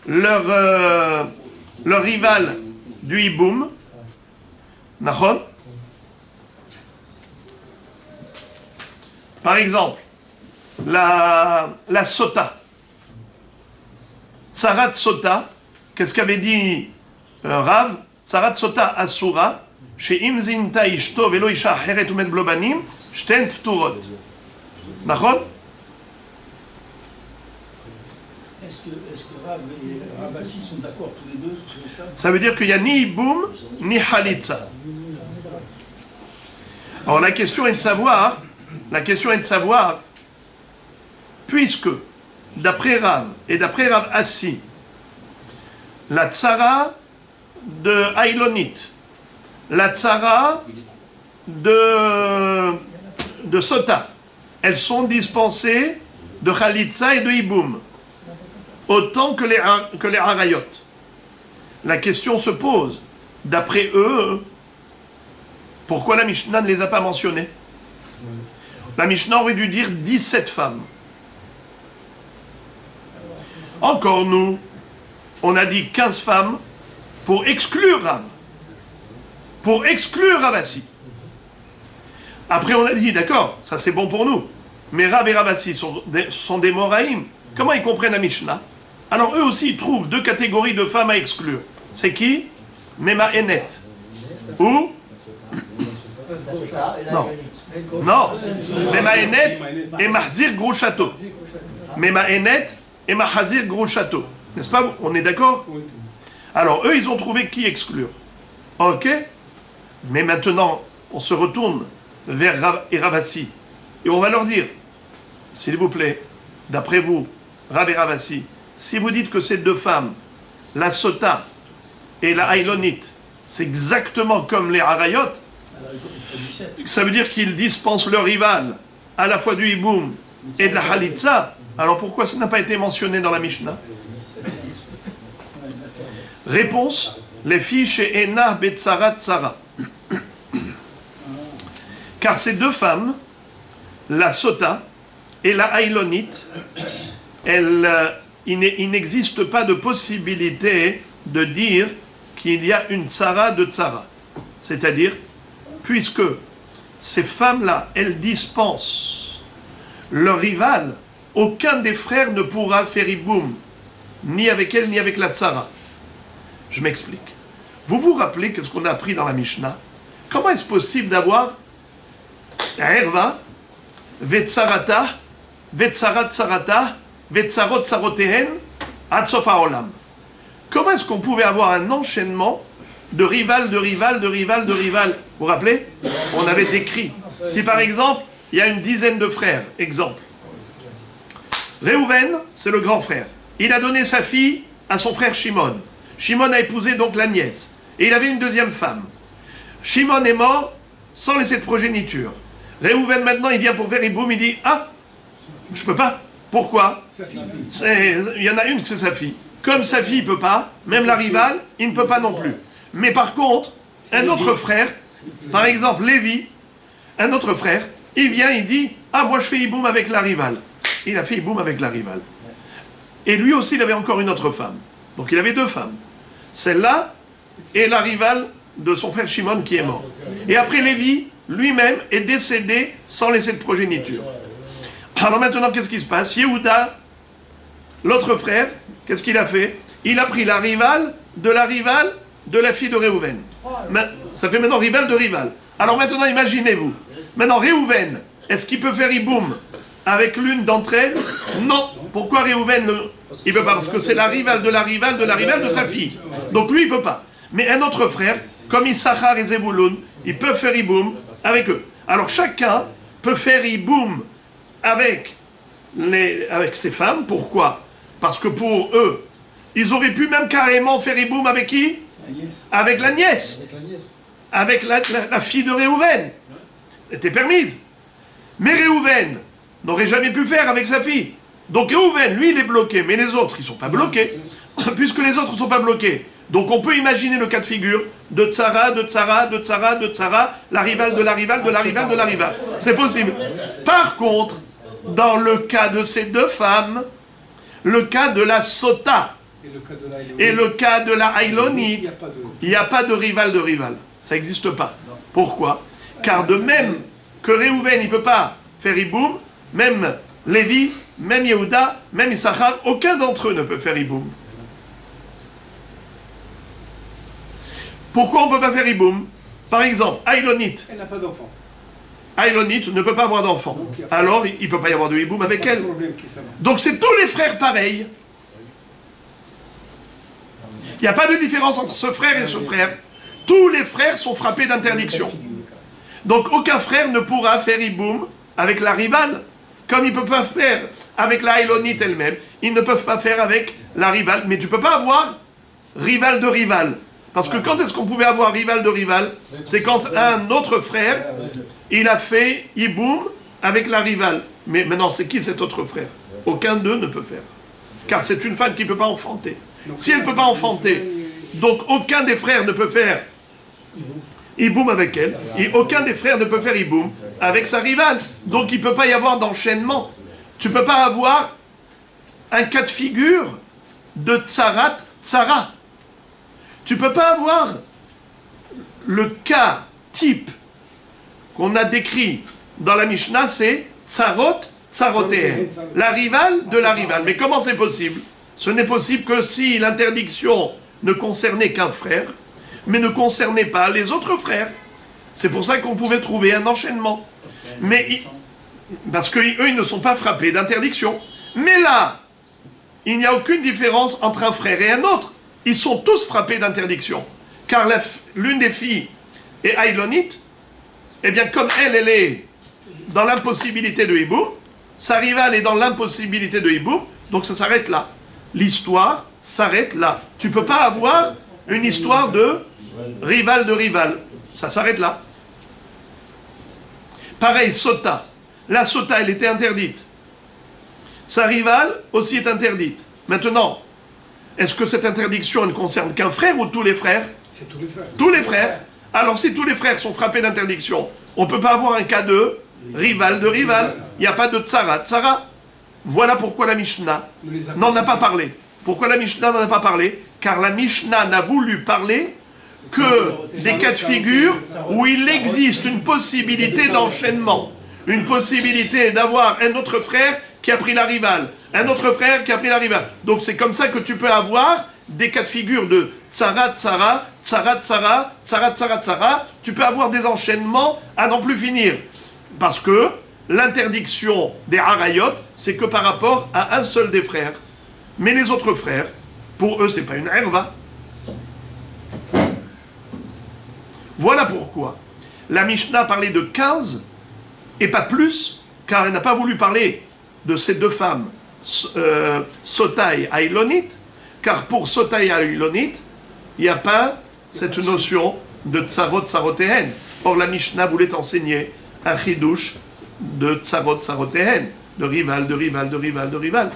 leur rival du hiboum. Nachon. Par exemple, la sota. Tsarat sota, qu'est-ce qu'avait dit Rav? Tsarat sota asura, chez imzinta ishto velo isha heret umet blobanim, shten pturot. Nachon? Est-ce que Rav et Rabassi sont d'accord tous les deux sur ça? Ça veut dire qu'il n'y a ni hiboum, ni halitza. Alors la question est de savoir, puisque d'après Rav et d'après Rav Assi, la tsara de Ailonite, la tzara de Sota, elles sont dispensées de Khalitsa et de Hiboum, autant que les Harayot. La question se pose, d'après eux, pourquoi la Mishnah ne les a pas mentionnées? La Mishnah aurait dû dire 17 femmes. Encore nous, on a dit 15 femmes pour exclure Rav. Pour exclure Ravassi. Après on a dit, d'accord, ça c'est bon pour nous. Mais Rav et Ravassi sont des Moraïm. Comment ils comprennent la Mishnah? Alors eux aussi ils trouvent deux catégories de femmes à exclure. C'est qui? Mema Enet. Ou? Non. Non. Mema Enet et Mahzir Grouchato. Mema Enet et Mahazir Grouchato. N'est-ce pas? On est d'accord? Alors eux ils ont trouvé qui exclure. Ok. Mais maintenant on se retourne vers Rav et Ravassi. Et on va leur dire, s'il vous plaît, d'après vous, Rav et Ravassi, si vous dites que ces deux femmes, la Sota et la Ailonite, c'est exactement comme les Harayot, ça veut dire qu'ils dispensent leur rival à la fois du Hiboum et de la Halitza. Alors pourquoi ça n'a pas été mentionné dans la Mishnah? Réponse, les filles chez Ena Betsara Tsara. Car ces deux femmes, la Sota et la Ailonite, il n'existe pas de possibilité de dire qu'il y a une Tsara de Tsara. C'est-à-dire, puisque ces femmes-là, elles dispensent leur rival, aucun des frères ne pourra faire Hiboum, ni avec elle, ni avec la Tsara. Je m'explique. Vous vous rappelez qu'est-ce qu'on a appris dans la Mishnah? Comment est-ce possible d'avoir Erva, Vetsarata, Vetsarat Tsarata, Vetsarot Tsarotehen, Atsof Haolam? Comment est-ce qu'on pouvait avoir un enchaînement de rival, de rival, de rival, de rival? Vous vous rappelez? On avait décrit. Si par exemple, il y a une dizaine de frères, exemple. Réhouven, c'est le grand frère. Il a donné sa fille à son frère Shimon. Shimon a épousé donc la nièce. Et il avait une deuxième femme. Shimon est mort sans laisser de progéniture. Réhouven maintenant, il vient pour faire Hiboum, il dit « Ah, je peux pas. Pourquoi? Il y en a une que c'est sa fille. Comme sa fille ne peut pas, même la rivale, il ne peut pas non plus. Mais par contre, un autre frère, par exemple Lévi, un autre frère, il vient, il dit « Ah, moi je fais Hiboum avec la rivale. » Il a fait Hiboum avec la rivale. Et lui aussi, il avait encore une autre femme. Donc il avait deux femmes. Celle-là et la rivale de son frère Shimon qui est mort. Et après Lévi, lui-même, est décédé sans laisser de progéniture. Alors maintenant, qu'est-ce qui se passe? Yehuda, l'autre frère, qu'est-ce qu'il a fait? Il a pris la rivale de la fille de Réhouven. Ça fait maintenant rivale de rivale. Alors maintenant, imaginez-vous. Maintenant, Réhouven, est-ce qu'il peut faire Hiboum avec l'une d'entre elles? Non. Pourquoi Réhouven il ne peut pas? Parce que c'est la rivale de la rivale de la rivale de sa fille. Donc lui, il ne peut pas. Mais un autre frère, comme Issachar et Zevulun, ils peuvent faire Hiboum avec eux. Alors chacun peut faire Hiboum avec ces femmes. Pourquoi? Parce que pour eux, ils auraient pu même carrément faire Hiboum avec qui? Avec la nièce. Avec la fille de Réhouven. Était permise. Mais Réhouven n'aurait jamais pu faire avec sa fille. Donc Réhouven, lui, il est bloqué. Mais les autres, ils ne sont pas bloqués. Puisque les autres ne sont pas bloqués. Donc on peut imaginer le cas de figure de Tsara, de Tsara, de Tsara, de Tsara, la rivale de la rivale de la rivale de la rivale. C'est possible. Par contre, dans le cas de ces deux femmes, le cas de la Sota et le cas de la Ailonite, il n'y a pas de rival de rival. Ça n'existe pas. Pourquoi? Car de même que Réhouven, il ne peut pas faire Hiboum, même Lévi, même Yehuda, même Issachar, aucun d'entre eux ne peut faire Hiboum. Pourquoi on ne peut pas faire Hiboum? Par exemple, Ailonite. Elle n'a pas d'enfant. Ailonite ne peut pas avoir d'enfant. Alors, il ne peut pas y avoir de Hiboum avec elle. Donc c'est tous les frères pareils. Il n'y a pas de différence entre ce frère et ce frère. Tous les frères sont frappés d'interdiction. Donc aucun frère ne pourra faire Hiboum avec la rivale. Comme ils ne peuvent pas faire avec la Ailonite elle-même, ils ne peuvent pas faire avec la rivale. Mais tu ne peux pas avoir rival de rival. Parce que quand est-ce qu'on pouvait avoir rival de rival? C'est quand un autre frère, il a fait Iboum avec la rivale. Mais maintenant, c'est qui cet autre frère? Aucun d'eux ne peut faire. Car c'est une femme qui ne peut pas enfanter. Si elle ne peut pas enfanter, donc aucun des frères ne peut faire Iboum avec elle, et aucun des frères ne peut faire Iboum avec sa rivale. Donc il ne peut pas y avoir d'enchaînement. Tu ne peux pas avoir un cas de figure de Tsarat Tsara. Tu ne peux pas avoir le cas type qu'on a décrit dans la Mishnah, c'est Tsarot Tsarotéen, la rivale de la rivale. Mais comment c'est possible? Ce n'est possible que si l'interdiction ne concernait qu'un frère, mais ne concernait pas les autres frères. C'est pour ça qu'on pouvait trouver un enchaînement. Mais parce qu'eux, ils ne sont pas frappés d'interdiction. Mais là, il n'y a aucune différence entre un frère et un autre. Ils sont tous frappés d'interdiction. Car l'une des filles est aïlonite, eh bien comme elle est dans l'impossibilité de hiboum, sa rivale est dans l'impossibilité de hiboum, donc ça s'arrête là. L'histoire s'arrête là. Tu ne peux pas avoir une histoire de rival de rival. Ça s'arrête là. Pareil, Sota. La Sota, elle était interdite. Sa rivale aussi est interdite. Maintenant, est-ce que cette interdiction ne concerne qu'un frère ou tous les frères? C'est tous les frères. Tous les frères. Alors si tous les frères sont frappés d'interdiction, on ne peut pas avoir un cas de rival de rival. Il n'y a pas de tsara. Tsara. Voilà pourquoi la Mishnah n'en a pas parlé. Pourquoi la Mishnah n'en a pas parlé? Car la Mishnah n'a voulu parler que des cas de figure où il existe une possibilité d'enchaînement. Une possibilité d'avoir un autre frère qui a pris la rivale. Un autre frère qui a pris la rivale. Donc c'est comme ça que tu peux avoir des cas de figure de tsara, tsara, tsara, tsara, tsara, tsara, tsara. Tu peux avoir des enchaînements à n'en plus finir. Parce que l'interdiction des harayot, c'est que par rapport à un seul des frères. Mais les autres frères, pour eux, c'est pas une herva. Voilà pourquoi la Mishnah parlait de 15 et pas plus, car elle n'a pas voulu parler de ces deux femmes, Sotaï et Aïlonit, car pour Sotaï et Aïlonit, il n'y a pas cette notion de Tsarot Tsarotéhen. Or la Mishnah voulait enseigner un chidouche de Tsarot Tsarotéhen, de rival, de rival, de rival, de rival.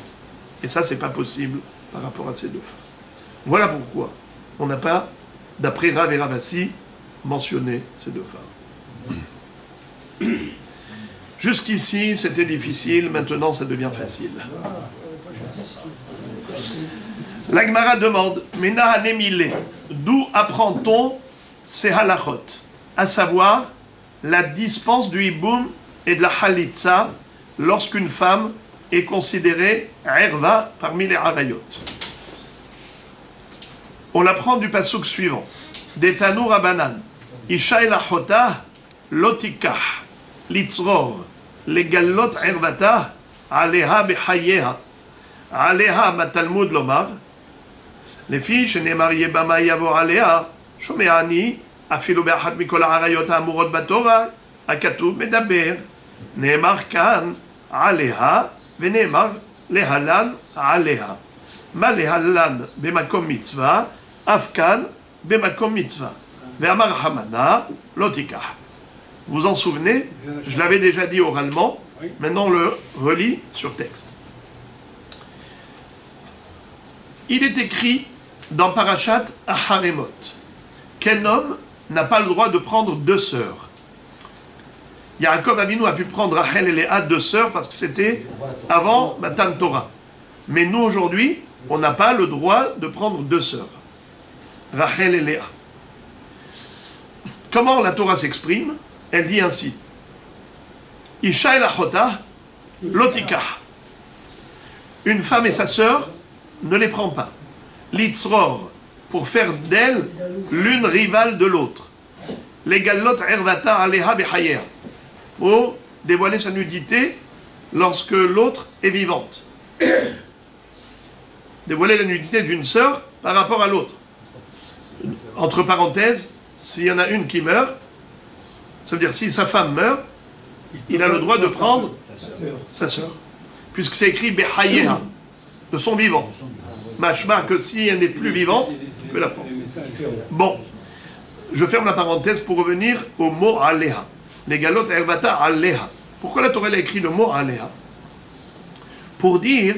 Et ça, c'est pas possible par rapport à ces deux femmes. Voilà pourquoi on n'a pas, d'après Rav et Ravasi, mentionné ces deux femmes. Jusqu'ici, c'était difficile, maintenant ça devient facile. La Gemara demande, Mena Hanemile, d'où apprend-on ces halachot? À savoir, la dispense du hiboum et de la halitza lorsqu'une femme est considérée erva parmi les harayot. On l'apprend du pasuk suivant. Detanu Rabanan, Isha el achota lotikah, litzror, legallot ervata, aleha bechayeha, aleha matalmud lomar, les filles, שנאמר יבמה יבוא עליה, שומע אני, אפילו באחת מכל העריות האמורות בתורה, הכתוב מדבר, נאמר כאן עליה, ונאמר להלן עליה. מה להלן במקום מצווה, אף כאן במקום מצווה. ואמר חמנה, לא תיקח. Vous en souvenez? Je l'avais déjà dit oralement, maintenant on le relit sur texte. Il est écrit dans Parashat Aharemot qu'un homme n'a pas le droit de prendre deux sœurs. Yaakov Avinu a pu prendre Rachel et Léa, deux sœurs, parce que c'était avant Matan Torah. Mais nous aujourd'hui, on n'a pas le droit de prendre deux sœurs. Rachel et Léa. Comment la Torah s'exprime? Elle dit ainsi. Isha el achota lotikah. Une femme et sa sœur ne les prend pas. Litzror, pour faire d'elle l'une rivale de l'autre. Les gallot ervata aleha bechayer, pour dévoiler sa nudité lorsque l'autre est vivante. Dévoiler la nudité d'une sœur par rapport à l'autre. Entre parenthèses, s'il y en a une qui meurt, ça veut dire si sa femme meurt, il a le droit de prendre sa sœur. Puisque c'est écrit bechayer, de son vivant. Machma que si elle n'est plus vivante, il peut la prendre. Bon, je ferme la parenthèse pour revenir au mot Aleha. Les galot ervata Aleha. Pourquoi la Torah a écrit le mot Aleha? Pour dire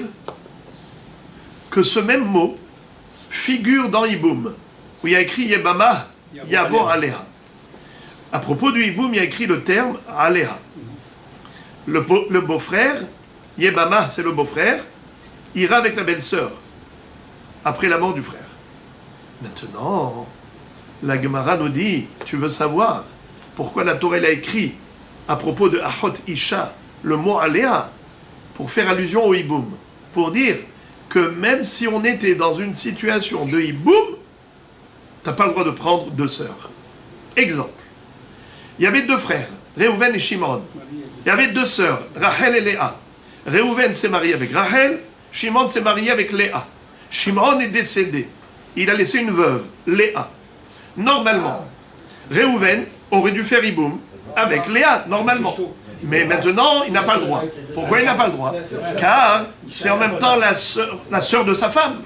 que ce même mot figure dans Iboum, où il y a écrit Yebama Yavo Aleha. À propos du Iboum, il y a écrit le terme Aleha. Le beau-frère, Yebama, c'est le beau-frère, ira avec la belle-sœur, après la mort du frère. Maintenant, la Gemara nous dit, tu veux savoir pourquoi la Torah a écrit à propos de Ahot Isha, le mot Aleha, pour faire allusion au Iboum, pour dire que même si on était dans une situation de Iboum, tu n'as pas le droit de prendre deux sœurs. Exemple, il y avait deux frères, Réhouven et Shimon. Il y avait deux sœurs, Rachel et Léa. Réhouven s'est marié avec Rachel, Shimon s'est marié avec Léa. Shimon est décédé. Il a laissé une veuve, Léa. Normalement, Réhouven aurait dû faire Iboum avec Léa, normalement. Mais maintenant, il n'a pas le droit. Pourquoi il n'a pas le droit? Car c'est en même temps la sœur de sa femme.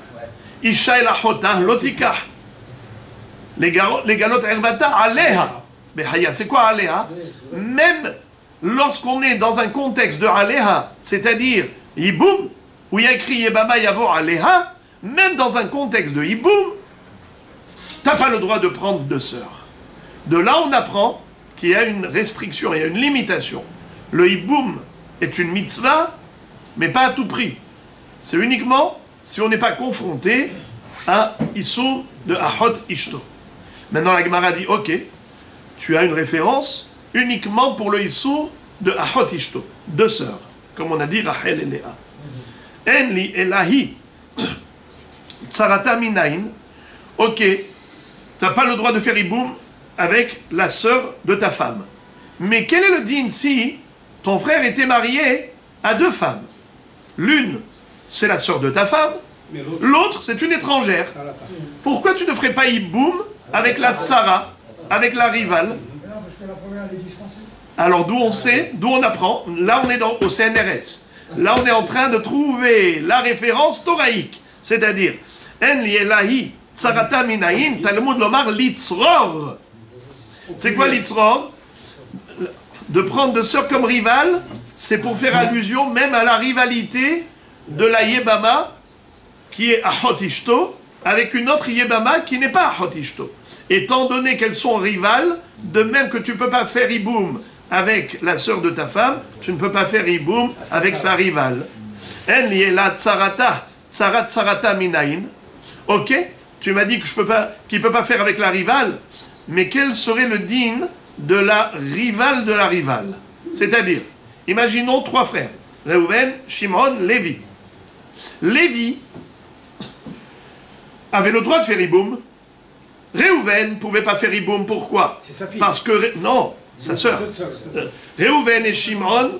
Isha el achota lotika. Les galot ervata aleha. Mais Haya, c'est quoi aleha? Même lorsqu'on est dans un contexte de aleha, c'est-à-dire Iboum, où il y a écrit Yebama Yavo aleha, même dans un contexte de Iboum, t'as pas le droit de prendre deux sœurs. De là, on apprend qu'il y a une restriction, il y a une limitation. Le Iboum est une mitzvah, mais pas à tout prix. C'est uniquement si on n'est pas confronté à Issur de Ahot Ishto. Maintenant, la Gemara dit, ok, tu as une référence uniquement pour le Issur de Ahot Ishto, deux sœurs, comme on a dit Rachel et Léa. Enli Elahi Tsarata Minain, ok, tu n'as pas le droit de faire Iboum avec la sœur de ta femme. Mais quel est le din si ton frère était marié à deux femmes? L'une, c'est la sœur de ta femme, l'autre, c'est une étrangère. Pourquoi tu ne ferais pas Iboum avec la tsara, avec la rivale? Alors d'où on sait, d'où on apprend, là on est au CNRS. Là on est en train de trouver la référence thoraïque, c'est-à-dire En li elahi tsarata minayin talmud lomar litzror. C'est quoi litzror? De prendre deux sœurs comme rivales, c'est pour faire allusion même à la rivalité de la Yebama qui est Ahot Ishto avec une autre Yebama qui n'est pas Ahot Ishto. Étant donné qu'elles sont rivales, de même que tu ne peux pas faire Iboum avec la sœur de ta femme, tu ne peux pas faire Iboum avec sa rivale. En li ela tsarata, tsarata minayin. Ok, tu m'as dit que qu'il ne peut pas faire avec la rivale, mais quel serait le din de la rivale? C'est-à-dire, imaginons trois frères, Réhouven, Shimon, Lévi. Lévi avait le droit de faire Iboum. Réhouven ne pouvait pas faire Iboum, pourquoi? C'est sa fille. Parce que, non, sa sœur. Réhouven et Shimon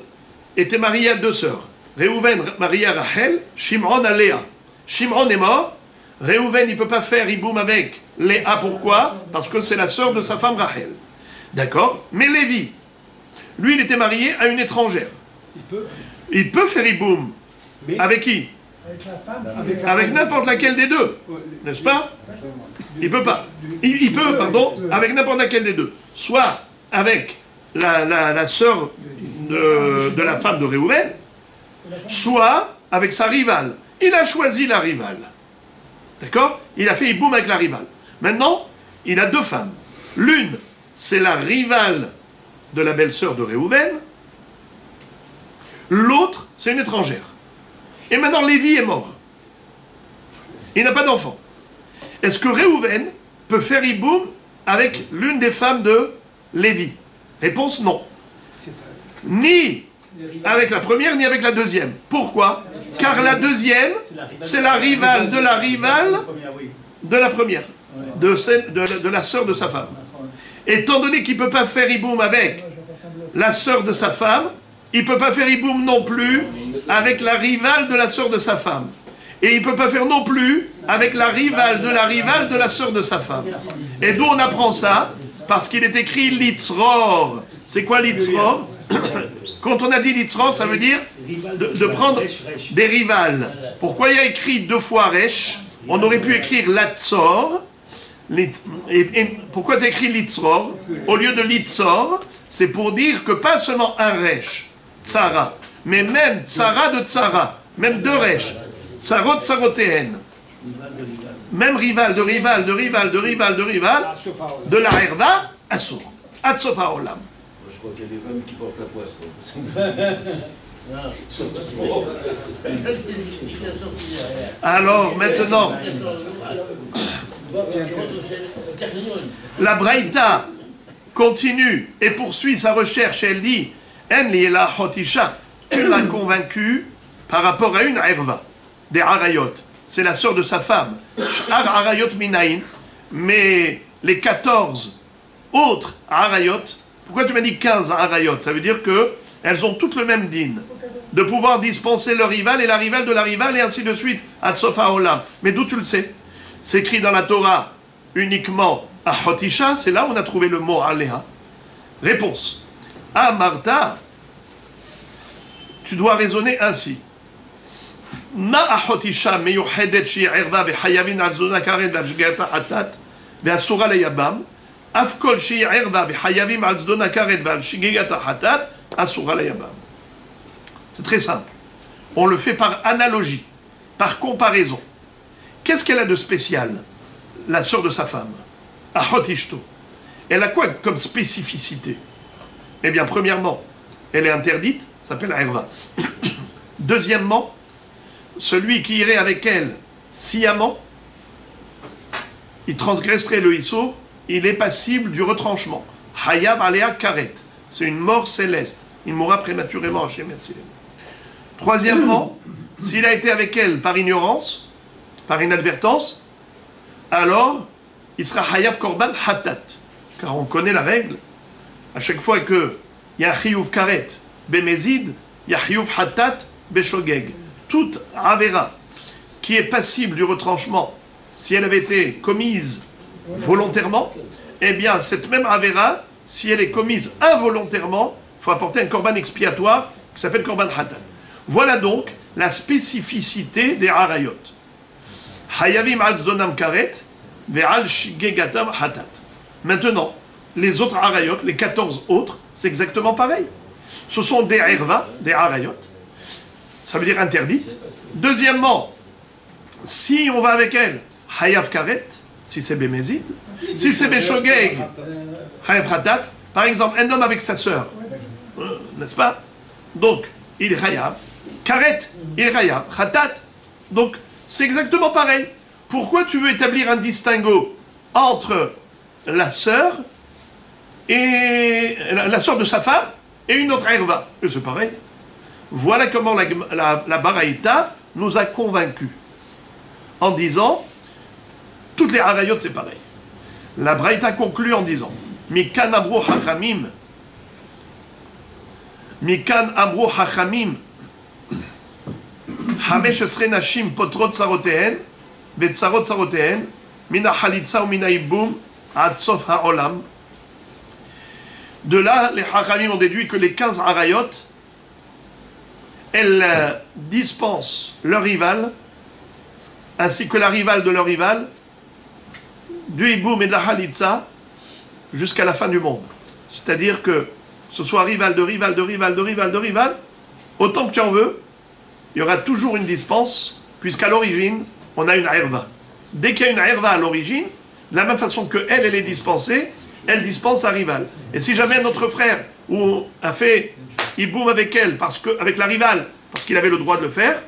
étaient mariés à deux sœurs. Réhouven marié à Rachel, Shimon à Léa. Shimon est mort, Réhouven il ne peut pas faire Iboum avec Léa, pourquoi? Parce que c'est la sœur de sa femme Rachel. D'accord? Mais Lévi, lui, il était marié à une étrangère. Il peut faire Iboum. Mais avec qui? Avec la femme. Avec n'importe laquelle des deux. N'est-ce pas? Il peut pas. Il peut, pardon, avec n'importe laquelle des deux. Soit avec la sœur de la femme de Réhouven, soit avec sa rivale. Il a choisi la rivale. D'accord? Il a fait Iboum avec la rivale. Maintenant, il a deux femmes. L'une, c'est la rivale de la belle-sœur de Réhouven. L'autre, c'est une étrangère. Et maintenant, Lévi est mort. Il n'a pas d'enfant. Est-ce que Réhouven peut faire Iboum avec l'une des femmes de Lévi? Réponse non. Ni avec la première, ni avec la deuxième. Pourquoi? Car la deuxième, c'est la rivale de la rivale de la première, de la sœur de sa femme. Étant donné qu'il ne peut pas faire Iboum avec la sœur de sa femme, il ne peut pas faire Iboum non plus avec la rivale de la sœur de sa femme. Et il ne peut pas faire non plus avec la rivale de la sœur de sa femme. Et d'où on apprend ça? Parce qu'il est écrit Litzror. C'est quoi Litzror? Quand on a dit Litzror, ça veut dire de prendre des rivales. Pourquoi il y a écrit deux fois Resh? On aurait pu écrire Latzor. Et pourquoi tu écrit litzror au lieu de litzor? C'est pour dire que pas seulement un resh, tsara, mais même tsara de tsara, même deux resh, tsarot tsarotéen, même rival de rival, de rival, de rival, de rival, de la herva, assour, atsofa olam. Je crois qu'il y a des femmes qui portent la poisse. Alors maintenant, la Braïta continue et poursuit sa recherche. Elle dit En liela hotisha, tu l'as convaincu par rapport à une herva, des harayot. C'est la sœur de sa femme. Sh'ar harayot minaïn, mais les 14 autres harayot, pourquoi tu m'as dit 15 harayot? Ça veut dire que elles ont toutes le même din, de pouvoir dispenser le rival et la rivale de la rivale et ainsi de suite, à Tsofa Olam. Mais d'où tu le sais? C'est écrit dans la Torah uniquement à Hotisha, c'est là où on a trouvé le mot Aléha. Réponse. Ah Martha, tu dois raisonner ainsi. Ma ahotisha meyuhedet shi erva behayavin al zona karet v'ashgeta hatat ve'asura leyabam af kol shi erva behayavim al zona karet v'ashgeta hatat asura leyabam. C'est très simple. On le fait par analogie, par comparaison. Qu'est-ce qu'elle a de spécial, la sœur de sa femme, ahotishto? Elle a quoi comme spécificité? Eh bien, premièrement, elle est interdite, s'appelle herva. Deuxièmement, celui qui irait avec elle sciemment, il transgresserait le issour, il est passible du retranchement. Hayab alea karet, c'est une mort céleste. Il mourra prématurément chez Metzilem. Troisièmement, s'il a été avec elle par ignorance, par inadvertance, alors il sera hayab korban hatat. Car on connaît la règle. À chaque fois qu'il y a chiyuv karet bemezid, il y a chiyuv hatat beshogeg. Toute avera qui est passible du retranchement, si elle avait été commise volontairement, eh bien cette même avera, si elle est commise involontairement, il faut apporter un korban expiatoire qui s'appelle korban hatat. Voilà donc la spécificité des harayot. Hayavim al zdonam karet ve'al shigegatam hatat. Maintenant, les autres harayot, les 14 autres, c'est exactement pareil. Ce sont des herva, des harayot. Ça veut dire interdite. Deuxièmement, si on va avec elle, hayav karet, si c'est bémézid, si c'est béshogeg, hayav hatat, par exemple, un homme avec sa sœur, n'est-ce pas? Donc, il est hayav, karet, il est hayav, hatat. Donc, c'est exactement pareil. Pourquoi tu veux établir un distinguo entre la sœur et la sœur de sa femme et une autre herva? C'est pareil. Voilà comment la Baraïta nous a convaincus en disant toutes les harayot c'est pareil. La Baraïta conclut en disant Mikan amru hachamim Hamesh esre nashim potrot tsarotéen ve'tsarot tsarotéen mina halitza ou mina ibum ad sof ha'olam. De là, les hachamim ont déduit que les 15 harayot elles dispensent leur rival, ainsi que la rivale de leur rival, du hiboum et de la halitza, jusqu'à la fin du monde. C'est-à-dire que ce soit rival de rival, de rival, de rival, de rival, autant que tu en veux, il y aura toujours une dispense, puisqu'à l'origine, on a une herva. Dès qu'il y a une herva à l'origine, de la même façon qu'elle, elle est dispensée, elle dispense sa rivale. Et si jamais notre frère a fait hiboum avec elle, avec la rivale, parce qu'il avait le droit de le faire,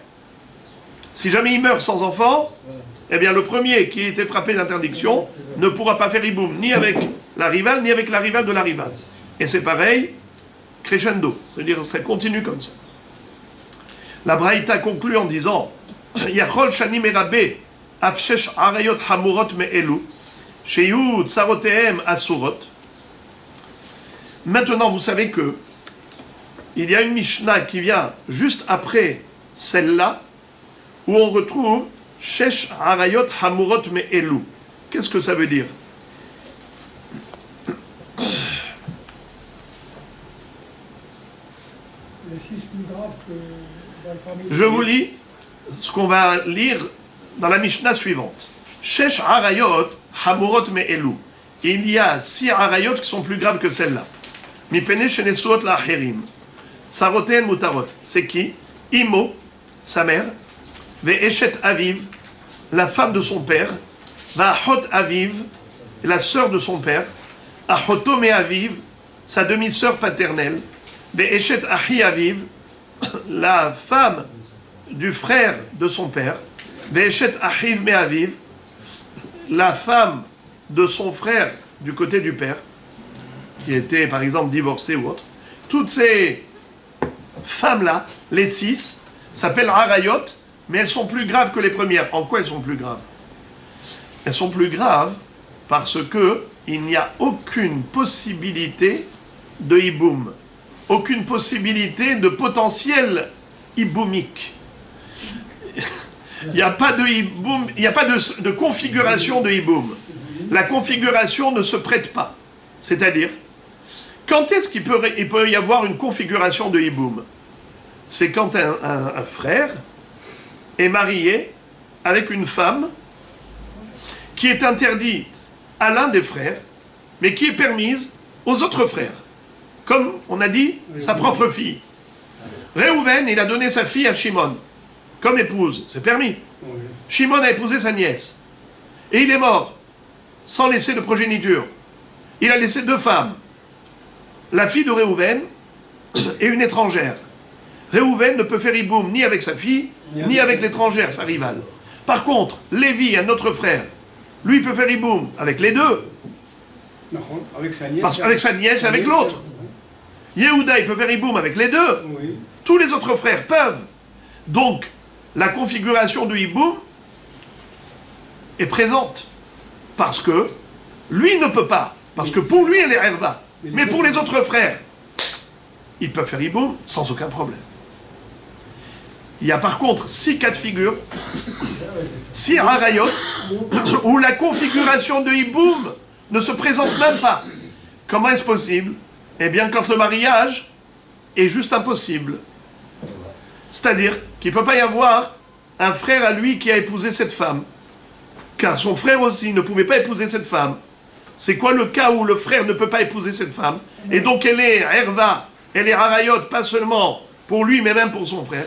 si jamais il meurt sans enfant, eh bien le premier qui a été frappé d'interdiction ne pourra pas faire hiboum ni avec la rivale, ni avec la rivale de la rivale. Et c'est pareil, crescendo, c'est-à-dire ça continue comme ça. La Braïta conclut en disant Yachol shani merabe afshesh arayot hamurot me'elu sheyu tsarotehem asurot. Maintenant, vous savez que il y a une Mishnah qui vient juste après celle-là, où on retrouve Shesh Harayot Hamurot Me'elu. Qu'est-ce que ça veut dire? Je vous lis ce qu'on va lire dans la Mishnah suivante. Shesh Harayot hamurot me'elu. Il y a 6 arayot qui sont plus graves que celle-là. Mipene shenesuot la'acherim. Tsaroten mutarot. C'est qui? Imo, sa mère. Ve'eshet aviv, la femme de son père. Va'achot aviv, la sœur de son père. Achoto me'aviv, sa demi-sœur paternelle. Ve'eshet achi aviv, la femme du frère de son père. Ve'eshet achiv me'aviv, la femme de son frère du côté du père, qui était par exemple divorcé ou autre. Toutes ces femmes-là, les 6, s'appellent Harayot, mais elles sont plus graves que les premières. En quoi elles sont plus graves? Elles sont plus graves parce que il n'y a aucune possibilité de hiboum, aucune possibilité de potentiel hiboumique. Il n'y a pas de hiboum, il n'y a pas de configuration de hiboum. La configuration ne se prête pas. C'est-à-dire, quand est-ce qu'il peut y avoir une configuration de hiboum? C'est quand un frère est marié avec une femme qui est interdite à l'un des frères, mais qui est permise aux autres frères. Comme on a dit, sa propre fille. Réhouven, il a donné sa fille à Shimon, comme épouse, c'est permis. Shimon a épousé sa nièce. Et il est mort, sans laisser de progéniture. Il a laissé 2 femmes. La fille de Réhouven et une étrangère. Réhouven ne peut faire hiboum ni avec sa fille, ni avec l'étrangère, sa rivale. Par contre, Lévi, un autre frère, lui peut faire hiboum avec les 2. Avec sa nièce. Parce qu'avec sa nièce et avec l'autre. Yehuda, il peut faire hiboum avec les 2. Oui. Tous les autres frères peuvent. Donc, la configuration du hiboum est présente. Parce que lui ne peut pas. Parce que pour lui, elle est herba. Mais pour les autres frères, ils peuvent faire hiboum sans aucun problème. Il y a par contre 6 cas de figure, 6 harayot, où la configuration de hiboum ne se présente même pas. Comment est-ce possible? Eh bien, quand le mariage est juste impossible. C'est-à-dire qu'il ne peut pas y avoir un frère à lui qui a épousé cette femme. Car son frère aussi ne pouvait pas épouser cette femme. C'est quoi le cas où le frère ne peut pas épouser cette femme? Et donc elle est herva, elle est harayot, pas seulement pour lui, mais même pour son frère.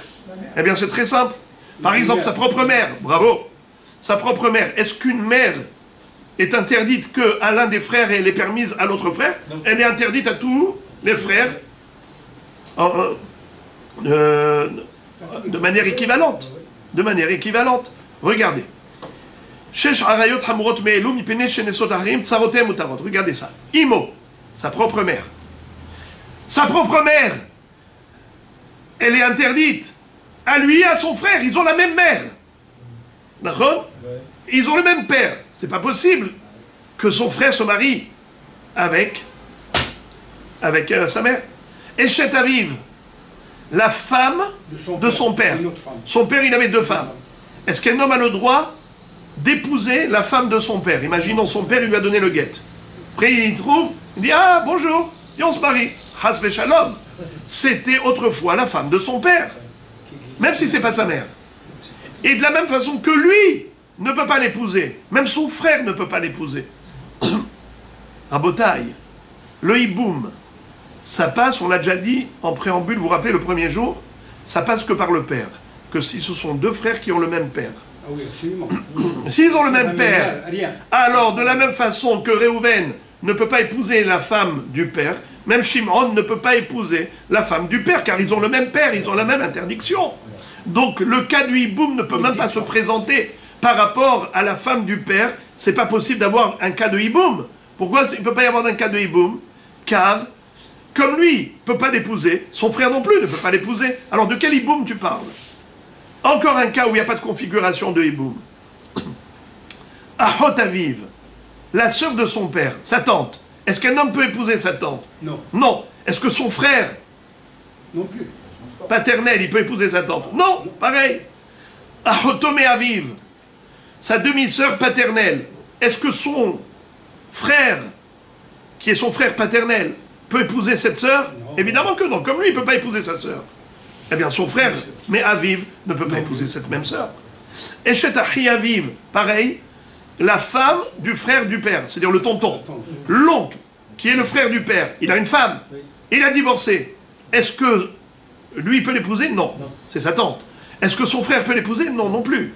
Eh bien, c'est très simple. Par exemple, sa propre mère, bravo, sa propre mère. Est-ce qu'une mère est interdite qu'à l'un des frères et elle est permise à l'autre frère? Elle est interdite à tous les frères de manière équivalente. De manière équivalente. Regardez. Regardez ça. Imo, sa propre mère. Sa propre mère, elle est interdite. À lui et à son frère, ils ont la même mère. D'accord? Ils ont le même père. C'est pas possible que son frère se marie avec sa mère. Eshet Aviv, la femme de son père. Son père, il avait 2 femmes. Est-ce qu'un homme a le droit d'épouser la femme de son père? Imaginons son père, il lui a donné le guet. Après, il trouve, il dit, ah, bonjour, et on se marie. Has v'shalom. C'était autrefois la femme de son père. Même si c'est pas sa mère. Et de la même façon que lui ne peut pas l'épouser, même son frère ne peut pas l'épouser. À Botaï, le hiboum, ça passe, on l'a déjà dit en préambule, vous vous rappelez le premier jour, ça passe que par le père. Que si ce sont 2 frères qui ont le même père. Ah oui, absolument. S'ils ont le même père, alors de la même façon que Réhouven ne peut pas épouser la femme du père, même Shimon ne peut pas épouser la femme du père, car ils ont le même père, ils ont la même interdiction. Donc le cas du hiboum ne peut même pas se présenter par rapport à la femme du père. C'est pas possible d'avoir un cas de hiboum. Pourquoi il ne peut pas y avoir un cas de hiboum? Car, comme lui ne peut pas l'épouser, son frère non plus ne peut pas l'épouser. Alors de quel hiboum tu parles? Encore un cas où il n'y a pas de configuration de hiboum. Ahot Aviv, la sœur de son père, sa tante. Est-ce qu'un homme peut épouser sa tante? Non. Non. Est-ce que son frère Non plus. paternel, il peut épouser sa tante? Non, pareil. Ahotome Aviv, sa demi-sœur paternelle. Est-ce que son frère, qui est son frère paternel, peut épouser cette sœur? Évidemment que non. Comme lui, il ne peut pas épouser sa sœur. Eh bien, son frère, mais Aviv, ne peut pas épouser cette même sœur. Eshet Achi Aviv, pareil. la femme du frère du père, c'est-à-dire le tonton. L'oncle, qui est le frère du père, il a une femme, il a divorcé. Est-ce que lui peut l'épouser? Non, c'est sa tante. Est-ce que son frère peut l'épouser? Non, non plus.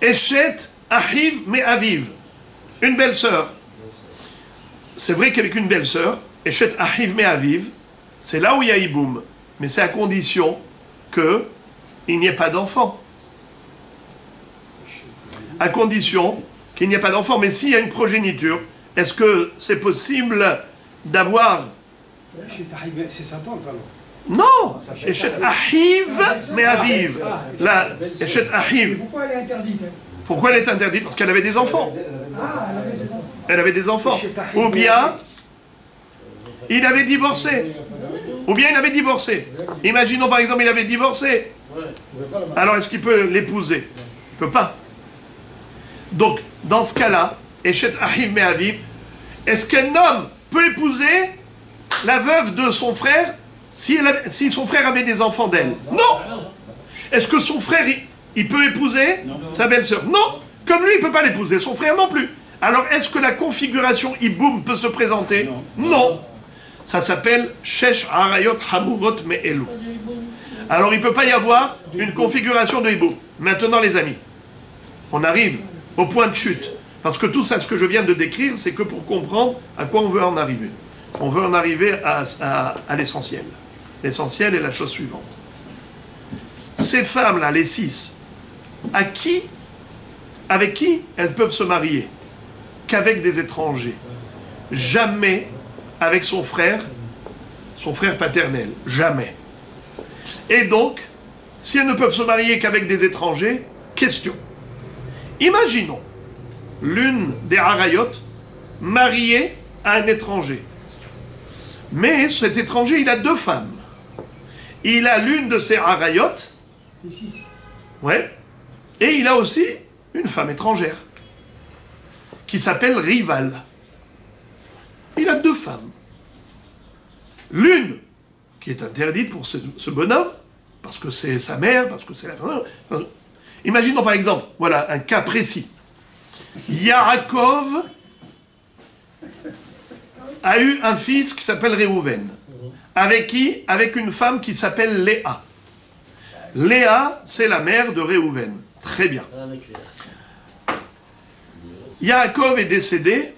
Eshet Ahiv me Aviv, une belle-sœur. C'est vrai qu'avec une belle-sœur, Eshet Ahiv me Aviv, c'est là où il y a Iboum. Mais c'est à condition qu'il n'y ait pas d'enfant. À condition qu'il n'y ait pas d'enfant. Mais s'il y a une progéniture, est-ce que c'est possible d'avoir... C'est sa tante alors. Non, Eshet Ahiv me Aviv. La Eshet Mais Ahiv. pourquoi elle est interdite? Pourquoi elle est interdite? Parce qu'elle avait des enfants. Ah, elle avait des enfants. Elle avait des enfants. Ou bien, il avait divorcé. Ou bien il avait divorcé. Imaginons par exemple, il avait divorcé. Alors est-ce qu'il peut l'épouser? Il ne peut pas. Donc, dans ce cas-là, Eshet Ahiv me Aviv, est-ce qu'un homme peut épouser la veuve de son frère si son frère avait des enfants d'elle? Non. Est-ce que son frère, il peut épouser sa belle-sœur? Non. Comme lui, il ne peut pas l'épouser, son frère non plus. Alors, est-ce que la configuration Iboum peut se présenter? Non. Ça s'appelle Shesh Arayot Hamurot Me'elu. Alors, il ne peut pas y avoir une configuration de Iboum. Maintenant, les amis, on arrive au point de chute. Parce que tout ça, ce que je viens de décrire, c'est que pour comprendre à quoi on veut en arriver. On veut en arriver à l'essentiel. L'essentiel est la chose suivante. Ces femmes-là, les 6, avec qui elles peuvent se marier? Qu'avec des étrangers. Jamais avec son frère paternel. Jamais. Et donc, si elles ne peuvent se marier qu'avec des étrangers, question. Imaginons l'une des Harayot mariée à un étranger. Mais cet étranger, il a 2 femmes. Il a l'une de ses Harayot. Les 6. Ouais. Et il a aussi une femme étrangère qui s'appelle Rival. Il a 2 femmes. L'une qui est interdite pour ce bonhomme, parce que c'est sa mère, parce que c'est la femme. Imaginons par exemple, voilà un cas précis. Yaakov a eu un fils qui s'appelle Réhouven. Avec qui? Avec une femme qui s'appelle Léa. Léa, c'est la mère de Réhouven. Très bien. Yaakov est décédé.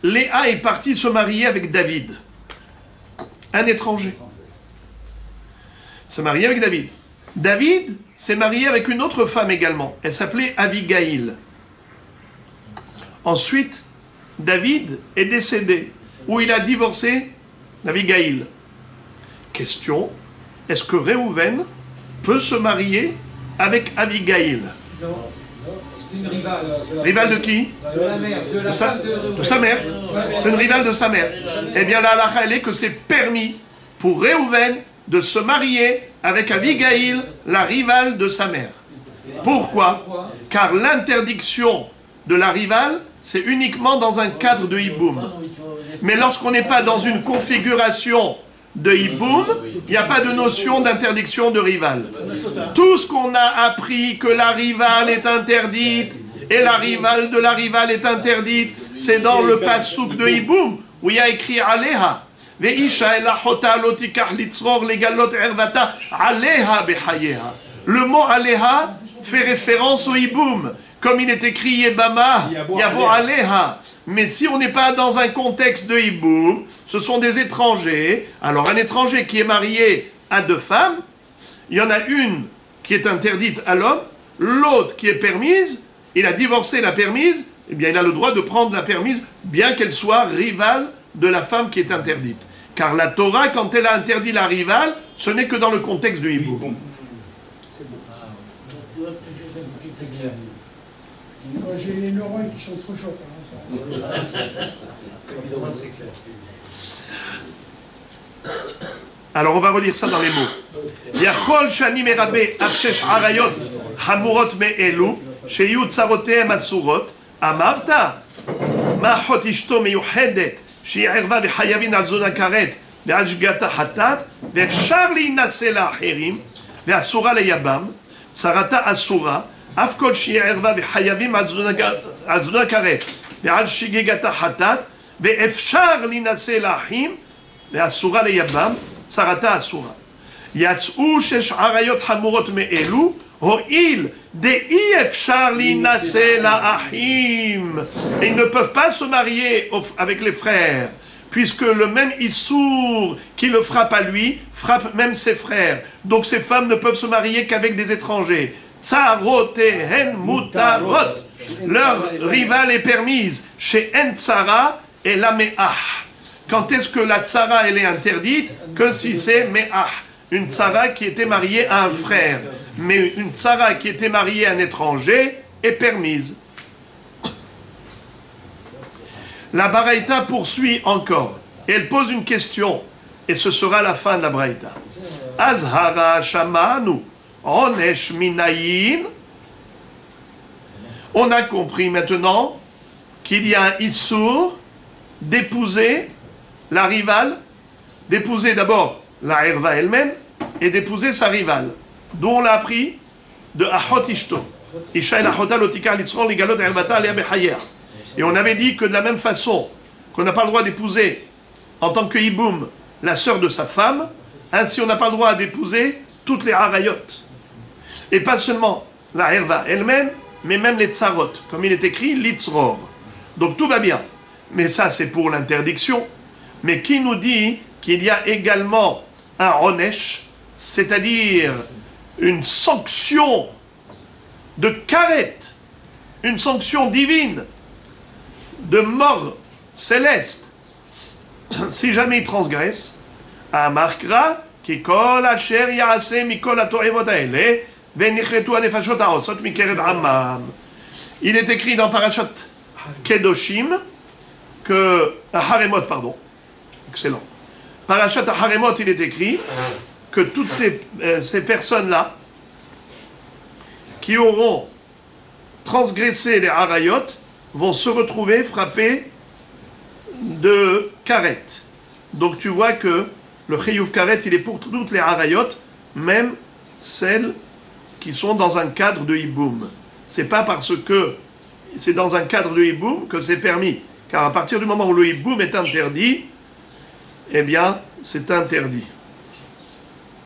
Léa est partie se marier avec David, un étranger. S'est marié avec David. David s'est marié avec une autre femme également. Elle s'appelait Abigail. Ensuite, David est décédé, où il a divorcé d'Abigail. Question, est-ce que Réhouven peut se marier avec Abigail? C'est une rivale. Rivale de qui? De la mère. De sa mère. C'est une rivale de sa mère. Eh bien, la halakha, elle est que c'est permis pour Réhouven de se marier avec Abigail, la rivale de sa mère. Pourquoi? Car l'interdiction de la rivale, c'est uniquement dans un cadre de hiboum. Mais lorsqu'on n'est pas dans une configuration de hiboum, il n'y a pas de notion d'interdiction de rivale. Tout ce qu'on a appris que la rivale est interdite et la rivale de la rivale est interdite, c'est dans le pasouk de hiboum où il y a écrit Aleha. Le mot Aleha fait référence au hiboum. Comme il est écrit Yebama, Yavo Aleha. Mais si on n'est pas dans un contexte de hiboum, ce sont des étrangers. Alors un étranger qui est marié à 2 femmes, il y en a une qui est interdite à l'homme, l'autre qui est permise, il a divorcé la permise, eh bien il a le droit de prendre la permise, bien qu'elle soit rivale de la femme qui est interdite. Car la Torah, quand elle a interdit la rivale, ce n'est que dans le contexte du hiboum. Moi, j'ai les neurones qui sont trop chauds. Alors on va relire ça dans les mots. Yachol shani merabe avshesh harayot hamurot me'elu sheyu tsarotehem asurot amarta ma'achot ishto meyuchedet שהיא ערווה וחייבים על זונה כרת ועל שגיאת החטאת ואפשר להינשא לאחרים ואסורה ליבם, צרתה אסורה, אף כל שהיא ערווה וחייבים על זונה כרת ועל שגיגתה חטאת, ואפשר להינשא לאחים, ואסורה ליבם, צרתה אסורה. יצאו שש עריות חמורות מאלו, הואיל דאי אפשר להינשא לאחים. Ils ne peuvent pas se marier avec les frères, puisque le même issour qui le frappe à lui, frappe même ses frères. Donc ces femmes ne peuvent se marier qu'avec des étrangers. Tsarotehen mutarot. Leur rivale est permise. Chez En Tsara et la Me'ah. Quand est-ce que la Tsara elle est interdite? Que si c'est Me'ah. Une Tsara qui était mariée à un frère. Mais une Tsara qui était mariée à un étranger est permise. La Baraïta poursuit encore. Et elle pose une question. Et ce sera la fin de la Baraïta. Azhara Shamanu. Onesh Minayin. On a compris maintenant qu'il y a un Issour d'épouser la rivale, d'épouser d'abord la Herva elle-même et d'épouser sa rivale. D'où on l'a appris de Achot Ishto. Isha el Achota lotika litzron ligalot Hervata alea bechayea. Et on avait dit que de la même façon qu'on n'a pas le droit d'épouser en tant que Iboum la sœur de sa femme, ainsi on n'a pas le droit d'épouser toutes les Harayot. Et pas seulement la Herva elle-même, mais même les Tsarot, comme il est écrit, Litzror. Donc tout va bien. Mais ça c'est pour l'interdiction. Mais qui nous dit qu'il y a également un Onesh, c'est-à-dire une sanction de karet, une sanction divine, de mort céleste, si jamais il transgresse, à Markra, qui kol asher yaase mikol atoevot haele, venichretu anefashot haosot mikered amam. Il est écrit dans Parashat Kedoshim que Haremot, pardon, excellent. Parashat Haremot, il est écrit que toutes ces personnes-là qui auront transgressé les harayot vont se retrouver frappés de karet. Donc tu vois que le chiyuv karet, il est pour toutes les harayot, même celles qui sont dans un cadre de hiboum. C'est pas parce que c'est dans un cadre de hiboum que c'est permis. Car à partir du moment où le hiboum est interdit, eh bien, c'est interdit.